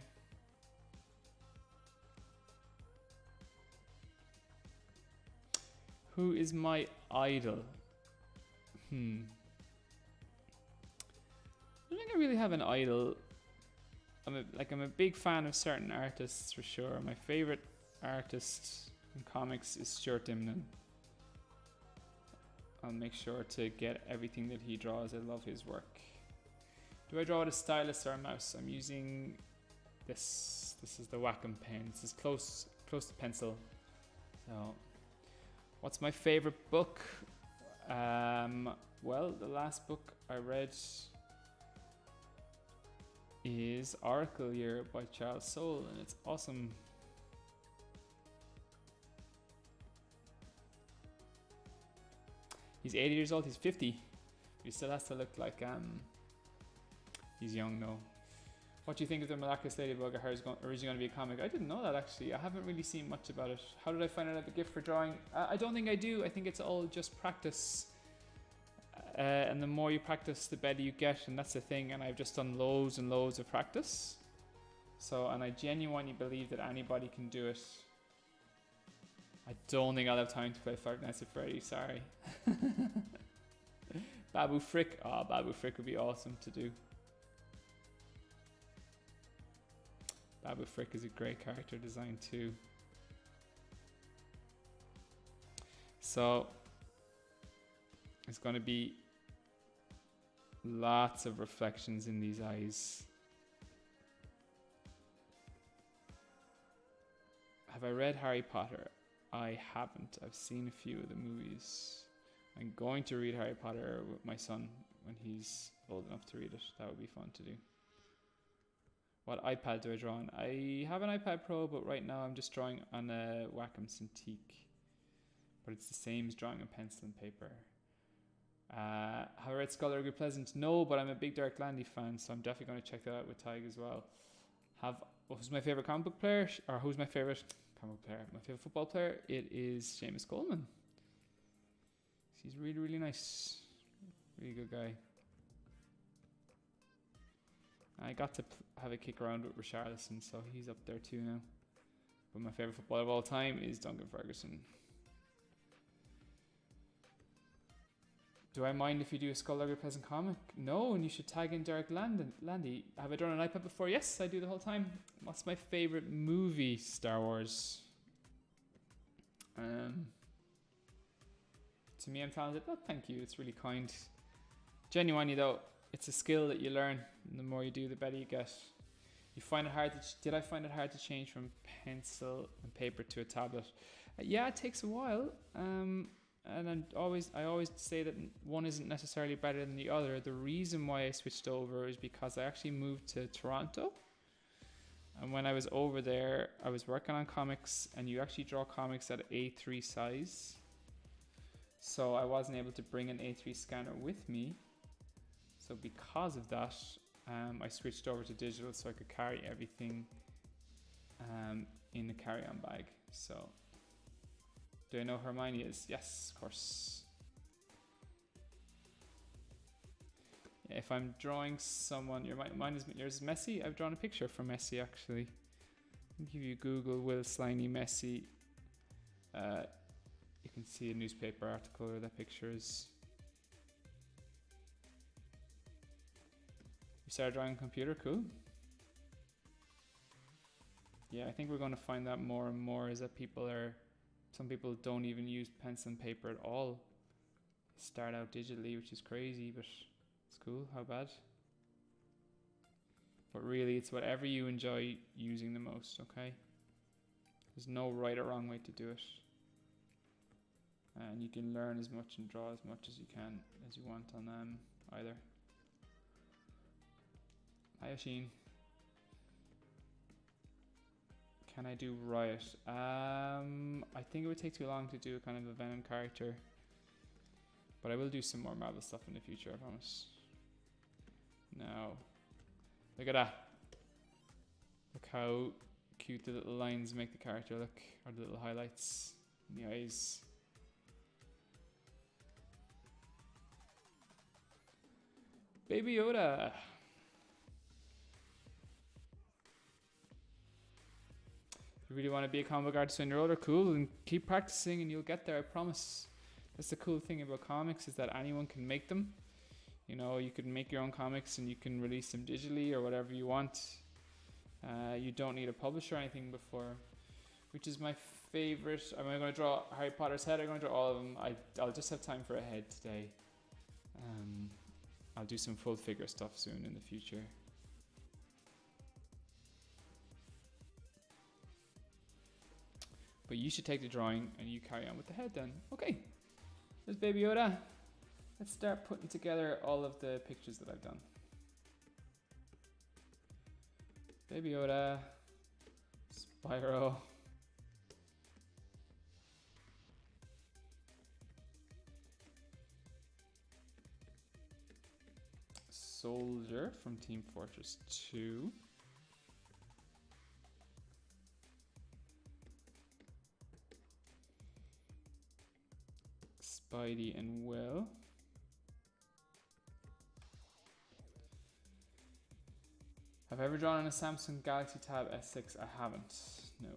[SPEAKER 1] Who is my idol? I don't think I really have an idol. I'm a big fan of certain artists for sure. My favorite artist in comics is Stuart Dimnon. I'll make sure to get everything that he draws. I love his work. Do I draw with a stylus or a mouse? I'm using this. This is the Wacom pen. This is close to pencil. So, what's my favorite book? Well, the last book I read is Oracle Year by Charles Soule, and it's awesome. He's 80 years old, he's 50. He still has to look like he's young though. What do you think of the Maleficent Ladybug? I heard it's originally going to be a comic. I didn't know that actually. I haven't really seen much about it. How did I find out I have a gift for drawing? I don't think I do. I think it's all just practice. And the more you practice, the better you get. And that's the thing. And I've just done loads and loads of practice. So, and I genuinely believe that anybody can do it. I don't think I'll have time to play Five Nights at Freddy's. Sorry. Babu Frick. Oh, Babu Frick would be awesome to do. Babu Frick is a great character design too. So it's going to be lots of reflections in these eyes. Have I read Harry Potter? I haven't. I've seen a few of the movies. I'm going to read Harry Potter with my son when he's old enough to read it. That would be fun to do. What iPad do I draw on? I have an iPad Pro, but right now I'm just drawing on a Wacom Cintiq. But it's the same as drawing on pencil and paper. Have I read Scholar Good Pleasant? No, but I'm a big Derek Landy fan, so I'm definitely going to check that out with Tig as well. Who's my favorite comic book player? Or who's my favorite comic book player? My favorite football player? It is Seamus Coleman. He's really, really nice. Really good guy. I got to have a kick around with Richarlison, so he's up there too now. But my favorite footballer of all time is Duncan Ferguson. Do I mind if you do a Skull Pleasant comic? No, and you should tag in Derek Landy. Have I drawn an iPad before? Yes, I do the whole time. What's my favorite movie? Star Wars. To me, I'm talented. Oh, thank you. It's really kind. Genuinely though, it's a skill that you learn. And the more you do, the better you get. You find it hard to... Did I find it hard to change from pencil and paper to a tablet? Yeah, it takes a while. And I always say that one isn't necessarily better than the other. The reason why I switched over is because I actually moved to Toronto. And when I was over there, I was working on comics, and you actually draw comics at A3 size. So I wasn't able to bring an A3 scanner with me. So because of that, I switched over to digital so I could carry everything in the carry-on bag. So... Do I know who Hermione is? Yes, of course. Yeah, if I'm drawing someone, yours is Messi. I've drawn a picture for Messi actually. I'll give you Google Will Sliney Messi. You can see a newspaper article where that picture is. You started drawing on computer, cool. Yeah, I think we're going to find that more and more is that some people don't even use pencil and paper at all. They start out digitally, which is crazy, but it's cool. How bad? But really, it's whatever you enjoy using the most, okay? There's no right or wrong way to do it. And you can learn as much and draw as much as you can, as you want on either. Hi, Oisin. Can I do Riot? I think it would take too long to do a kind of a Venom character. But I will do some more Marvel stuff in the future, I promise. Now, look at that. Look how cute the little lines make the character look, or the little highlights in the eyes. Baby Yoda. If you really want to be a comic book artist when you're older, cool, and keep practicing and you'll get there, I promise. That's the cool thing about comics, is that anyone can make them. You know, you can make your own comics and you can release them digitally or whatever you want. You don't need a publisher or anything before. Which is my favorite. Am I going to draw Harry Potter's head? I'm going to draw all of them. I'll just have time for a head today. I'll do some full figure stuff soon in the future. But you should take the drawing and you carry on with the head then. Okay, there's Baby Yoda. Let's start putting together all of the pictures that I've done. Baby Yoda, Spyro, Soldier from Team Fortress 2. Spidey and Will. Have I ever drawn on a Samsung Galaxy Tab S6? I haven't, no.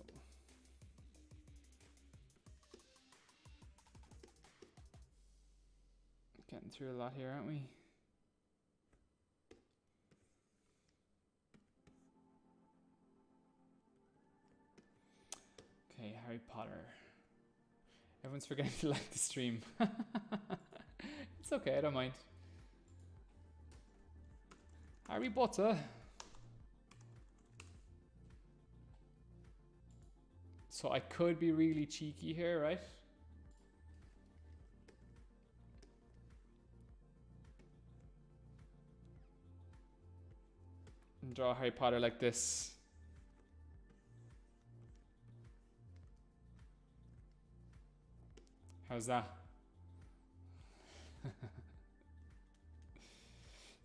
[SPEAKER 1] Getting through a lot here, aren't we? Okay, Harry Potter. Everyone's forgetting to like the stream. It's okay, I don't mind. Harry Potter. So I could be really cheeky here, right? And draw Harry Potter like this. How's that?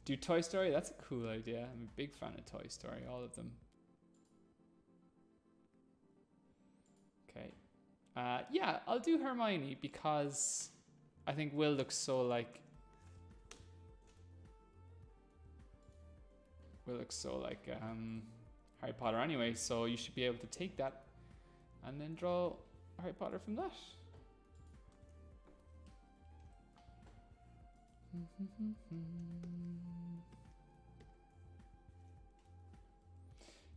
[SPEAKER 1] Do Toy Story? That's a cool idea. I'm a big fan of Toy Story, all of them. Okay. Yeah, I'll do Hermione because I think Will looks so like... Harry Potter anyway, so you should be able to take that and then draw Harry Potter from that.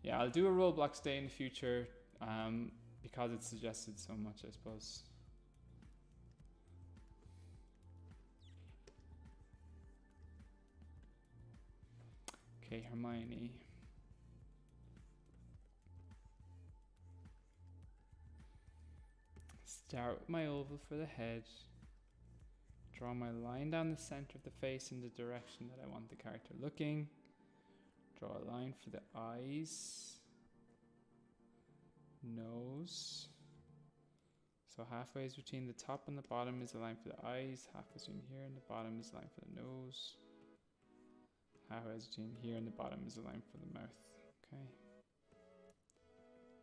[SPEAKER 1] Yeah, I'll do a Roblox day in the future because it's suggested so much, I suppose. Okay, Hermione. Start with my oval for the head. Draw my line down the center of the face in the direction that I want the character looking. Draw a line for the eyes. Nose. So halfway between the top and the bottom is a line for the eyes. Halfway between here and the bottom is a line for the nose. Halfway between here and the bottom is a line for the mouth. Okay.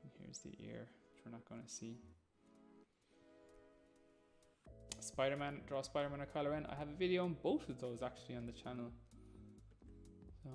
[SPEAKER 1] And here's the ear, which we're not going to see. Spider-Man, draw Spider-Man or Kylo Ren. I have a video on both of those actually on the channel. So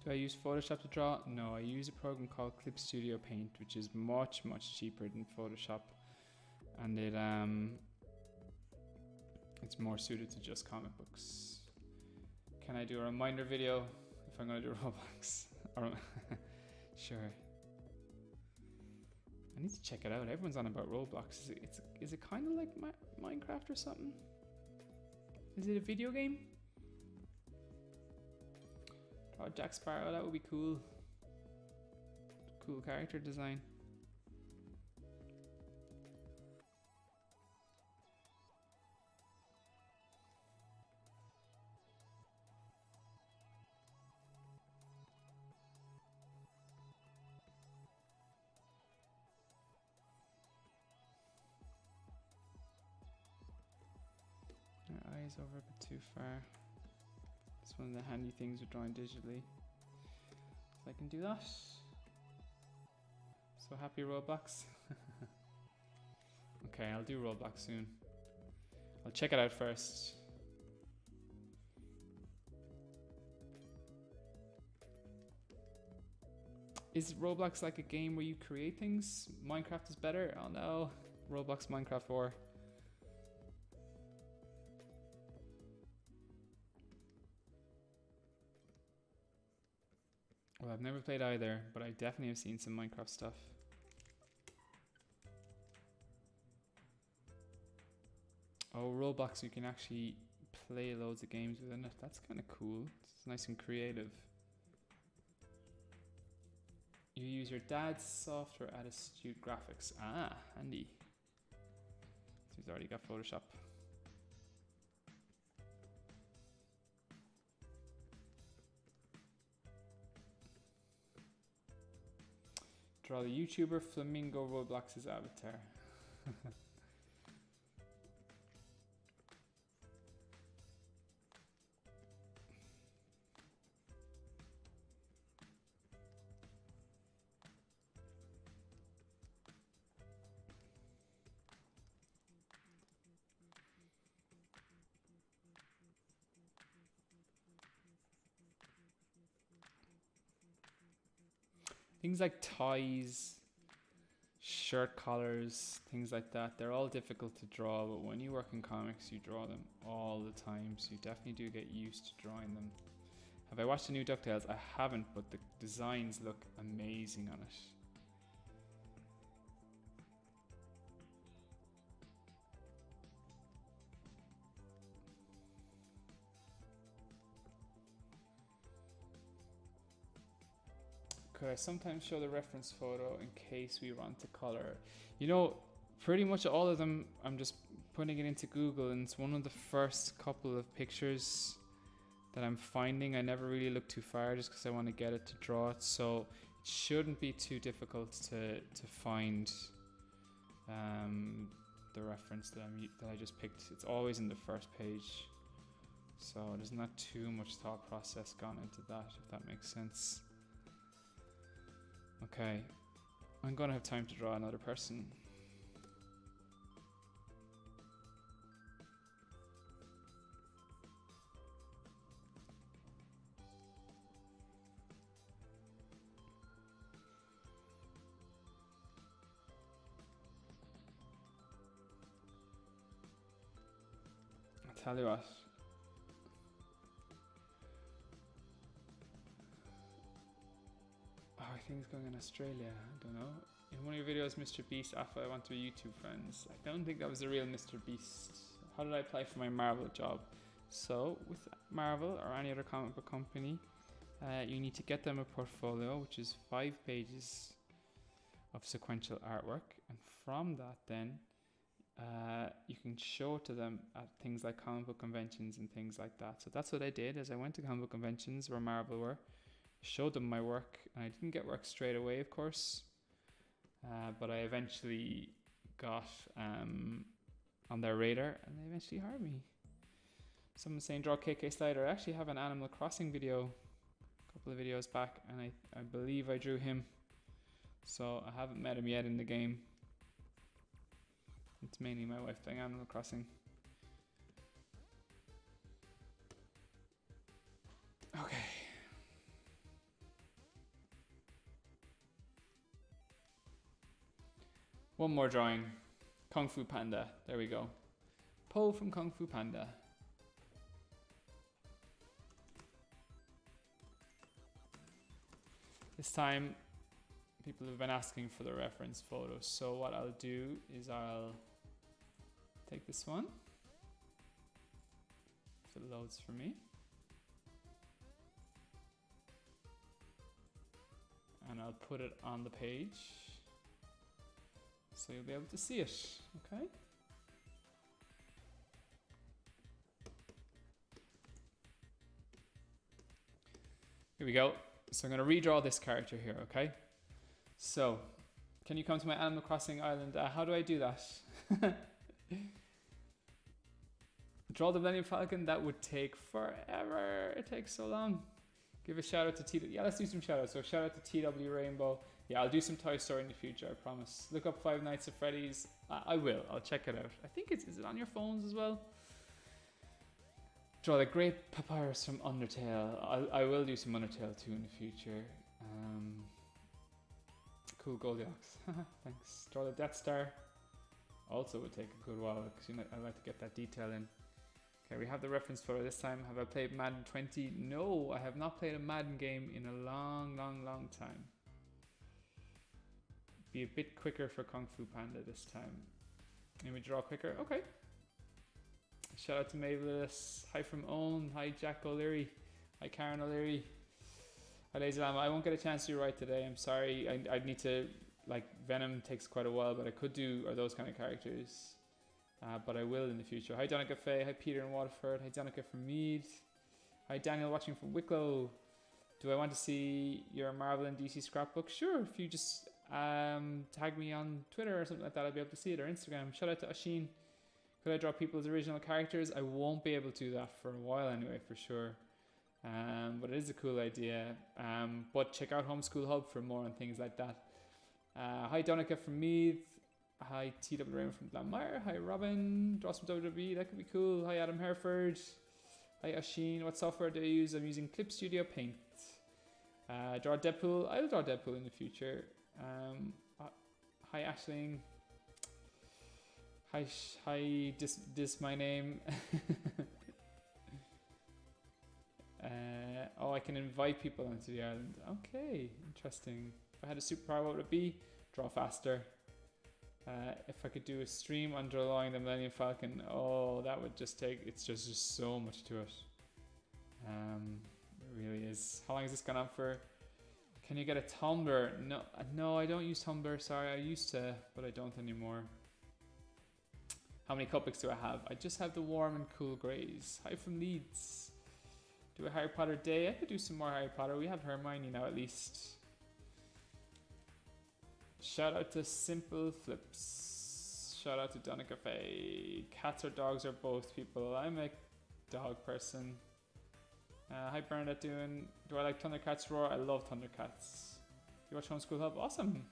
[SPEAKER 1] do I use Photoshop to draw? No, I use a program called Clip Studio Paint, which is much cheaper than Photoshop, and it's more suited to just comic books. Can I do a reminder video if I'm going to do Roblox? Sure. I need to check it out. Everyone's on about Roblox. Is it kind of like Minecraft or something? Is it a video game? Oh, Jack Sparrow, that would be cool. Cool character design. Our eyes over a bit too far. It's one of the handy things with drawing digitally. So I can do that. So happy Roblox. Okay, I'll do Roblox soon. I'll check it out first. Is Roblox like a game where you create things? Minecraft is better? Oh no. Roblox Minecraft War. Well, I've never played either, but I definitely have seen some Minecraft stuff. Oh, Roblox, you can actually play loads of games within it. That's kind of cool. It's nice and creative. You use your dad's software at Astute Graphics. Ah, handy. So he's already got Photoshop. Draw the YouTuber Flamingo Roblox's avatar. things like ties, shirt collars, things like that, they're all difficult to draw, but when you work in comics, you draw them all the time, so you definitely do get used to drawing them. Have I watched the new DuckTales? I haven't, but the designs look amazing on it. Could I sometimes show the reference photo in case we want to color? You know, pretty much all of them, I'm just putting it into Google, and it's one of the first couple of pictures that I'm finding. I never really look too far just because I want to get it to draw it, so it shouldn't be too difficult to find the reference that I just picked. It's always in the first page, so there's not too much thought process gone into that, if that makes sense. Okay, I'm gonna have time to draw another person. I'll tell you what. I think it's going in Australia. I don't know. In one of your videos, Mr. Beast, Alpha, I want to be YouTube friends. I don't think that was the real Mr. Beast. How did I apply for my Marvel job? So, with Marvel or any other comic book company, you need to get them a portfolio, which is 5 pages of sequential artwork. And from that, then, you can show it to them at things like comic book conventions and things like that. So that's what I did, is I went to comic book conventions where Marvel were, showed them my work, and I didn't get work straight away, of course, but I eventually got on their radar, and they eventually hired me. Someone saying draw KK Slider. I actually have an Animal Crossing video a couple of videos back, and I believe I drew him, so I haven't met him yet in the game. It's mainly my wife playing Animal Crossing. Okay. One more drawing. Kung Fu Panda. There we go. Po from Kung Fu Panda. This time, people have been asking for the reference photos. So what I'll do is I'll take this one, if it loads for me, and I'll put it on the page, so you'll be able to see it, okay? Here we go. So I'm going to redraw this character here, okay? So, can you come to my Animal Crossing island? How do I do that? Draw the Millennium Falcon? That would take forever. It takes so long. Give a shout out to TW. Yeah, let's do some shout outs. So shout out to TW Rainbow. Yeah, I'll do some Toy Story in the future, I promise. Look up Five Nights at Freddy's. I will. I'll check it out. I think is it on your phones as well? Draw the Great Papyrus from Undertale. I will do some Undertale too in the future. Cool Goldilocks. Thanks. Draw the Death Star. Also would take a good while because I like to get that detail in. Okay, we have the reference photo this time. Have I played Madden 20? No, I have not played a Madden game in a long time. Be a bit quicker for Kung Fu Panda this time. Can we draw quicker? Okay. Shout out to Mavis. Hi from Owen. Hi Jack O'Leary. Hi Karen O'Leary. Hi Lazy Llama. I won't get a chance to write today. I'm sorry. I'd need to, like, Venom takes quite a while, but I could do or those kind of characters. But I will in the future. Hi Donica Faye. Hi Peter in Waterford. Hi Donica from Meath. Hi Daniel watching from Wicklow. Do I want to see your Marvel and DC scrapbook? Sure. If you just tag me on Twitter or something like that, I'll be able to see it, or Instagram. Shout out to Ashin. Could I draw people as original characters? I won't be able to do that for a while anyway, for sure. But it is a cool idea. But check out Homeschool Hub for more on things like that. Hi Donica from Meath. Hi TW Raymond from Glanmire. Hi Robin. Draw some WWE. That could be cool. Hi Adam Hereford. Hi Ashin. What software do I use? I'm using Clip Studio Paint. Draw Deadpool. I'll draw Deadpool in the future. Hi Aisling. Hi, dis my name. Oh, I can invite people onto the island. Okay, interesting. If I had a superpower, what would it be? Draw faster. If I could do a stream on drawing the Millennium Falcon, oh, that would just take, it's just so much to it. It really is. How long has this gone on for? Can you get a Tumblr? No, I don't use Tumblr. Sorry, I used to, but I don't anymore. How many cupcakes do I have? I just have the warm and cool greys. Hi from Leeds. Do a Harry Potter day? I could do some more Harry Potter. We have Hermione now at least. Shout out to Simple Flips. Shout out to Donna Cafe. Cats or dogs or both people. I'm a dog person. Hi Bernadette doing. Do I like Thundercats Roar? I love Thundercats. Do you watch Homeschool Hub? Awesome.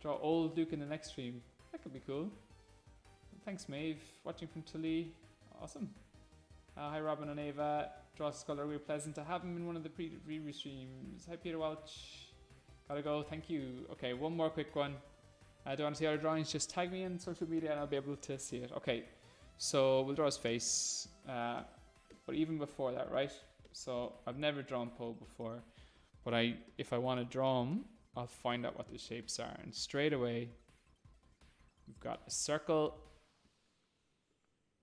[SPEAKER 1] Draw old Duke in the next stream. That could be cool. Thanks Maeve. Watching from Tully. Awesome. Hi Robin and Ava. Draw Scholar. We're pleasant to have him in one of the pre-review streams. Hi Peter Welch. Gotta go. Thank you. Okay, one more quick one. Do you want to see our drawings? Just tag me in social media and I'll be able to see it. Okay, so we'll draw his face. But even before that, right? So I've never drawn Poe before, but if I want to draw him, I'll find out what the shapes are. And straight away, we've got a circle.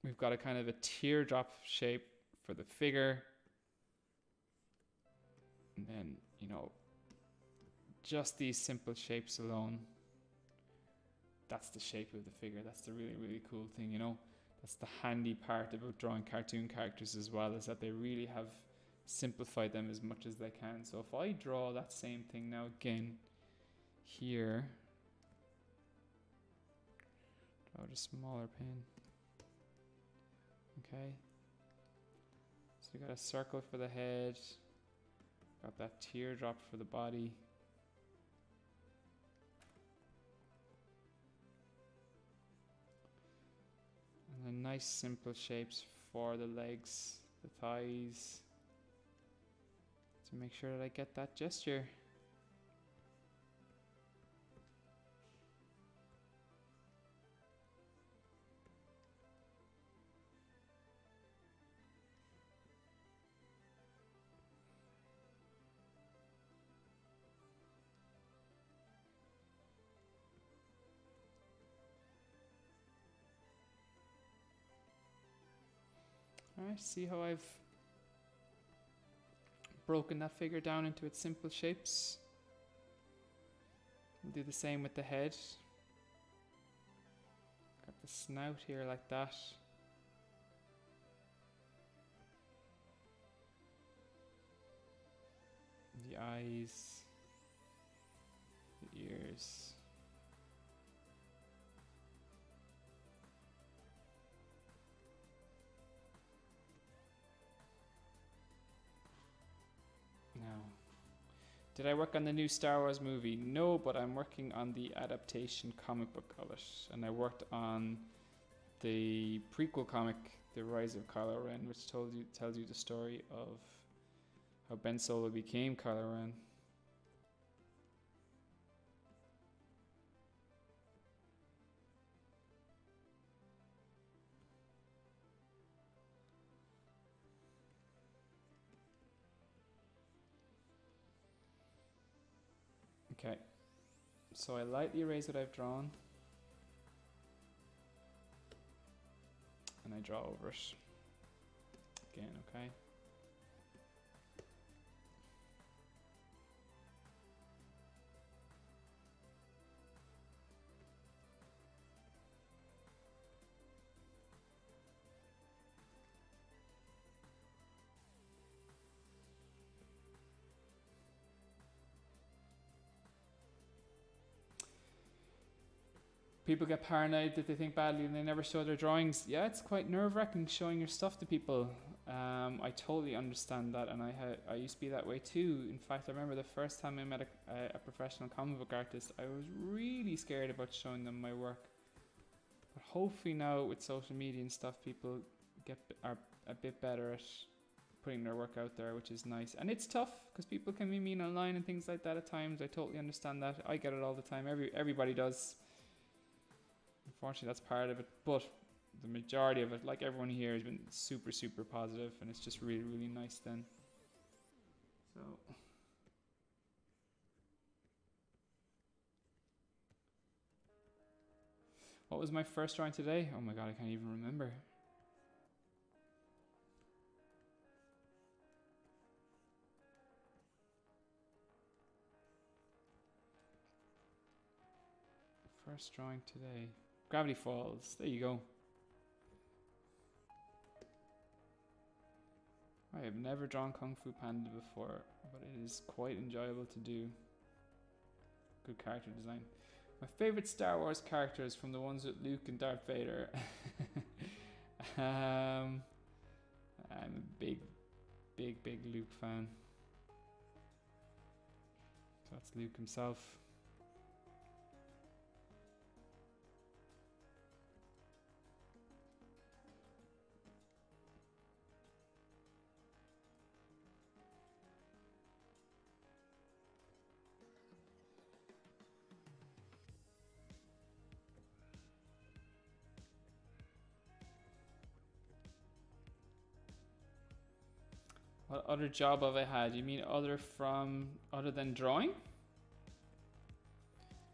[SPEAKER 1] We've got a kind of a teardrop shape for the figure. And then, you know, just these simple shapes alone, that's the shape of the figure. That's the really, really cool thing, you know. That's the handy part about drawing cartoon characters as well, is that they really have simplified them as much as they can. So if I draw that same thing now again here, draw a smaller pen. Okay. So we got a circle for the head, got that teardrop for the body. And then nice simple shapes for the legs, the thighs, to make sure that I get that gesture. Alright, see how I've broken that figure down into its simple shapes. We'll do the same with the head. Got the snout here like that. The eyes, the ears. Now, did I work on the new Star Wars movie? No, but I'm working on the adaptation comic book of it. And I worked on the prequel comic, The Rise of Kylo Ren, which tells you the story of how Ben Solo became Kylo Ren. Okay, so I lightly erase what I've drawn and I draw over it again, okay? People get paranoid that they think badly and they never show their drawings. Yeah, it's quite nerve-wracking showing your stuff to people. I totally understand that, and I used to be that way too. In fact, I remember the first time I met a professional comic book artist, I was really scared about showing them my work. But hopefully now with social media and stuff, people are a bit better at putting their work out there, which is nice. And it's tough because people can be mean online and things like that at times. I totally understand that. I get it all the time. Everybody does. Unfortunately, that's part of it. But the majority of it, like everyone here, has been super, super positive, and it's just really, really nice then. So... What was my first drawing today? Oh my god, I can't even remember. First drawing today. Gravity Falls. There you go. I have never drawn Kung Fu Panda before, but it is quite enjoyable to do. Good character design. My favorite Star Wars characters from the ones with Luke and Darth Vader. I'm a big Luke fan. So that's Luke himself. What other job have I had? You mean other than drawing?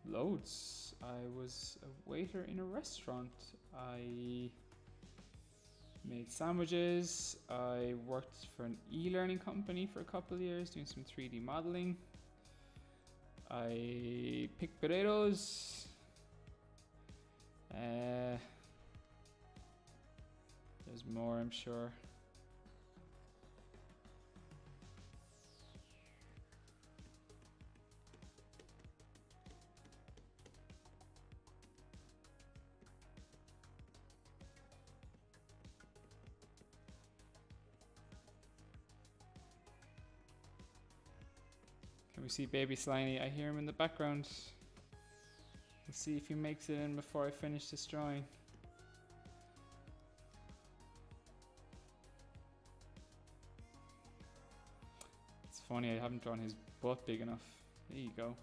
[SPEAKER 1] Loads. I was a waiter in a restaurant. I made sandwiches. I worked for an e-learning company for a couple of years doing some 3D modeling. I picked potatoes. There's more, I'm sure. Can we see baby Sliny? I hear him in the background. We'll see if he makes it in before I finish this drawing. It's funny, I haven't drawn his butt big enough. There you go.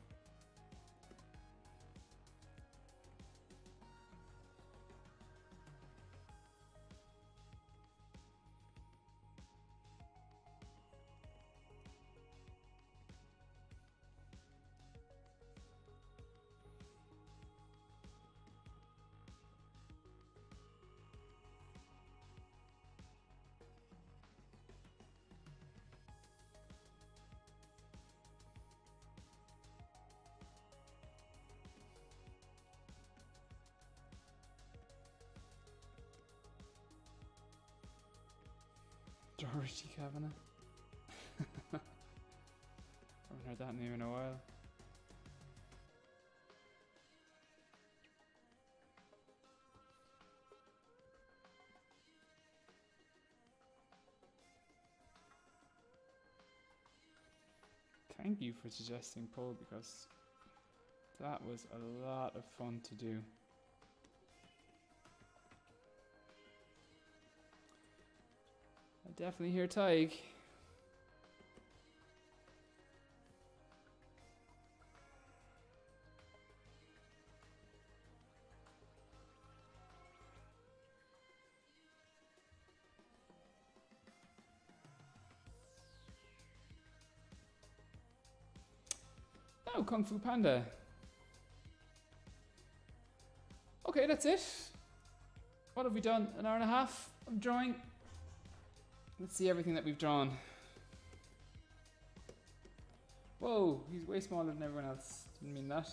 [SPEAKER 1] Dorothy Kavanagh. Haven't heard that name in a while. Thank you for suggesting Poe, because that was a lot of fun to do. I definitely hear Tig. Oh, Kung Fu Panda. Okay, that's it. What have we done? An hour and a half of drawing. Let's see everything that we've drawn. Whoa, he's way smaller than everyone else. Didn't mean that.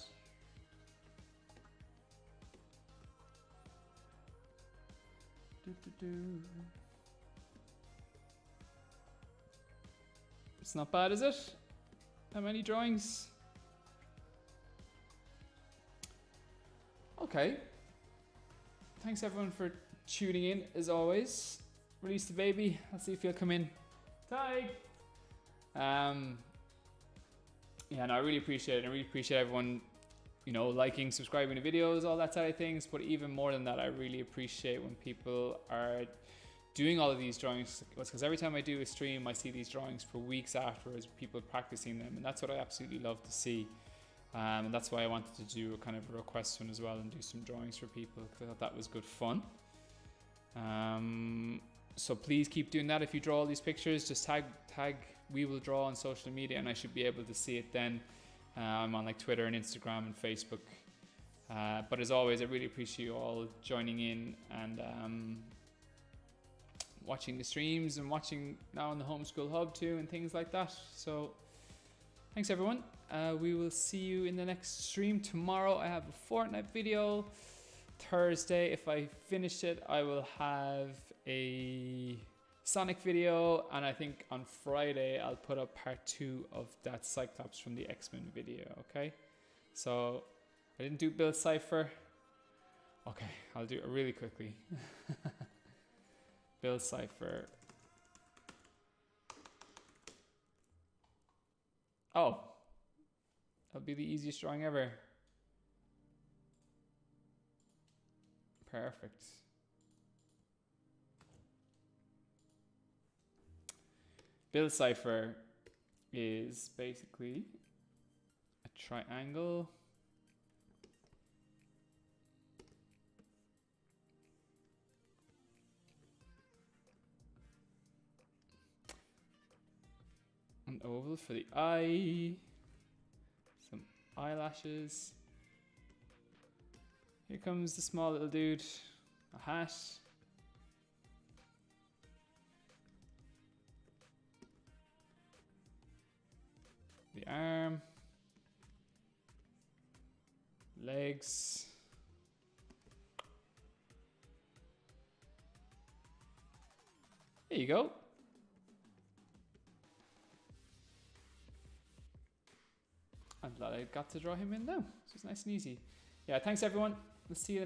[SPEAKER 1] It's not bad, is it? How many drawings? Okay. Thanks everyone for tuning in, as always. Release the baby. I'll see if he'll come in. Tig! Yeah, no, I really appreciate it. I really appreciate everyone, you know, liking, subscribing to videos, all that side of things. But even more than that, I really appreciate when people are doing all of these drawings was because every time I do a stream, I see these drawings for weeks afterwards, people practicing them, and that's what I absolutely love to see. And that's why I wanted to do a kind of a request one as well and do some drawings for people, because I thought that was good fun. So please keep doing that. If you draw all these pictures, just tag We Will Draw on social media, and I should be able to see it then. I'm on like Twitter and Instagram and Facebook. But as always, I really appreciate you all joining in and watching the streams and watching now on the Homeschool Hub too and things like that. So thanks everyone. We will see you in the next stream tomorrow. I have a Fortnite video. Thursday, if I finish it, I will have a Sonic video, and I think on Friday I'll put up part 2 of that Cyclops from the X-Men video. Okay, so I didn't do Build Cypher. Okay, I'll do it really quickly. Build Cypher. Oh, that'll be the easiest drawing ever. Perfect. Build Cypher is basically a triangle. An oval for the eye. Some eyelashes. Here comes the small little dude. A hat. The arm. Legs. There you go. I'm glad I got to draw him in now. So it's nice and easy. Yeah, thanks everyone. We'll see you the next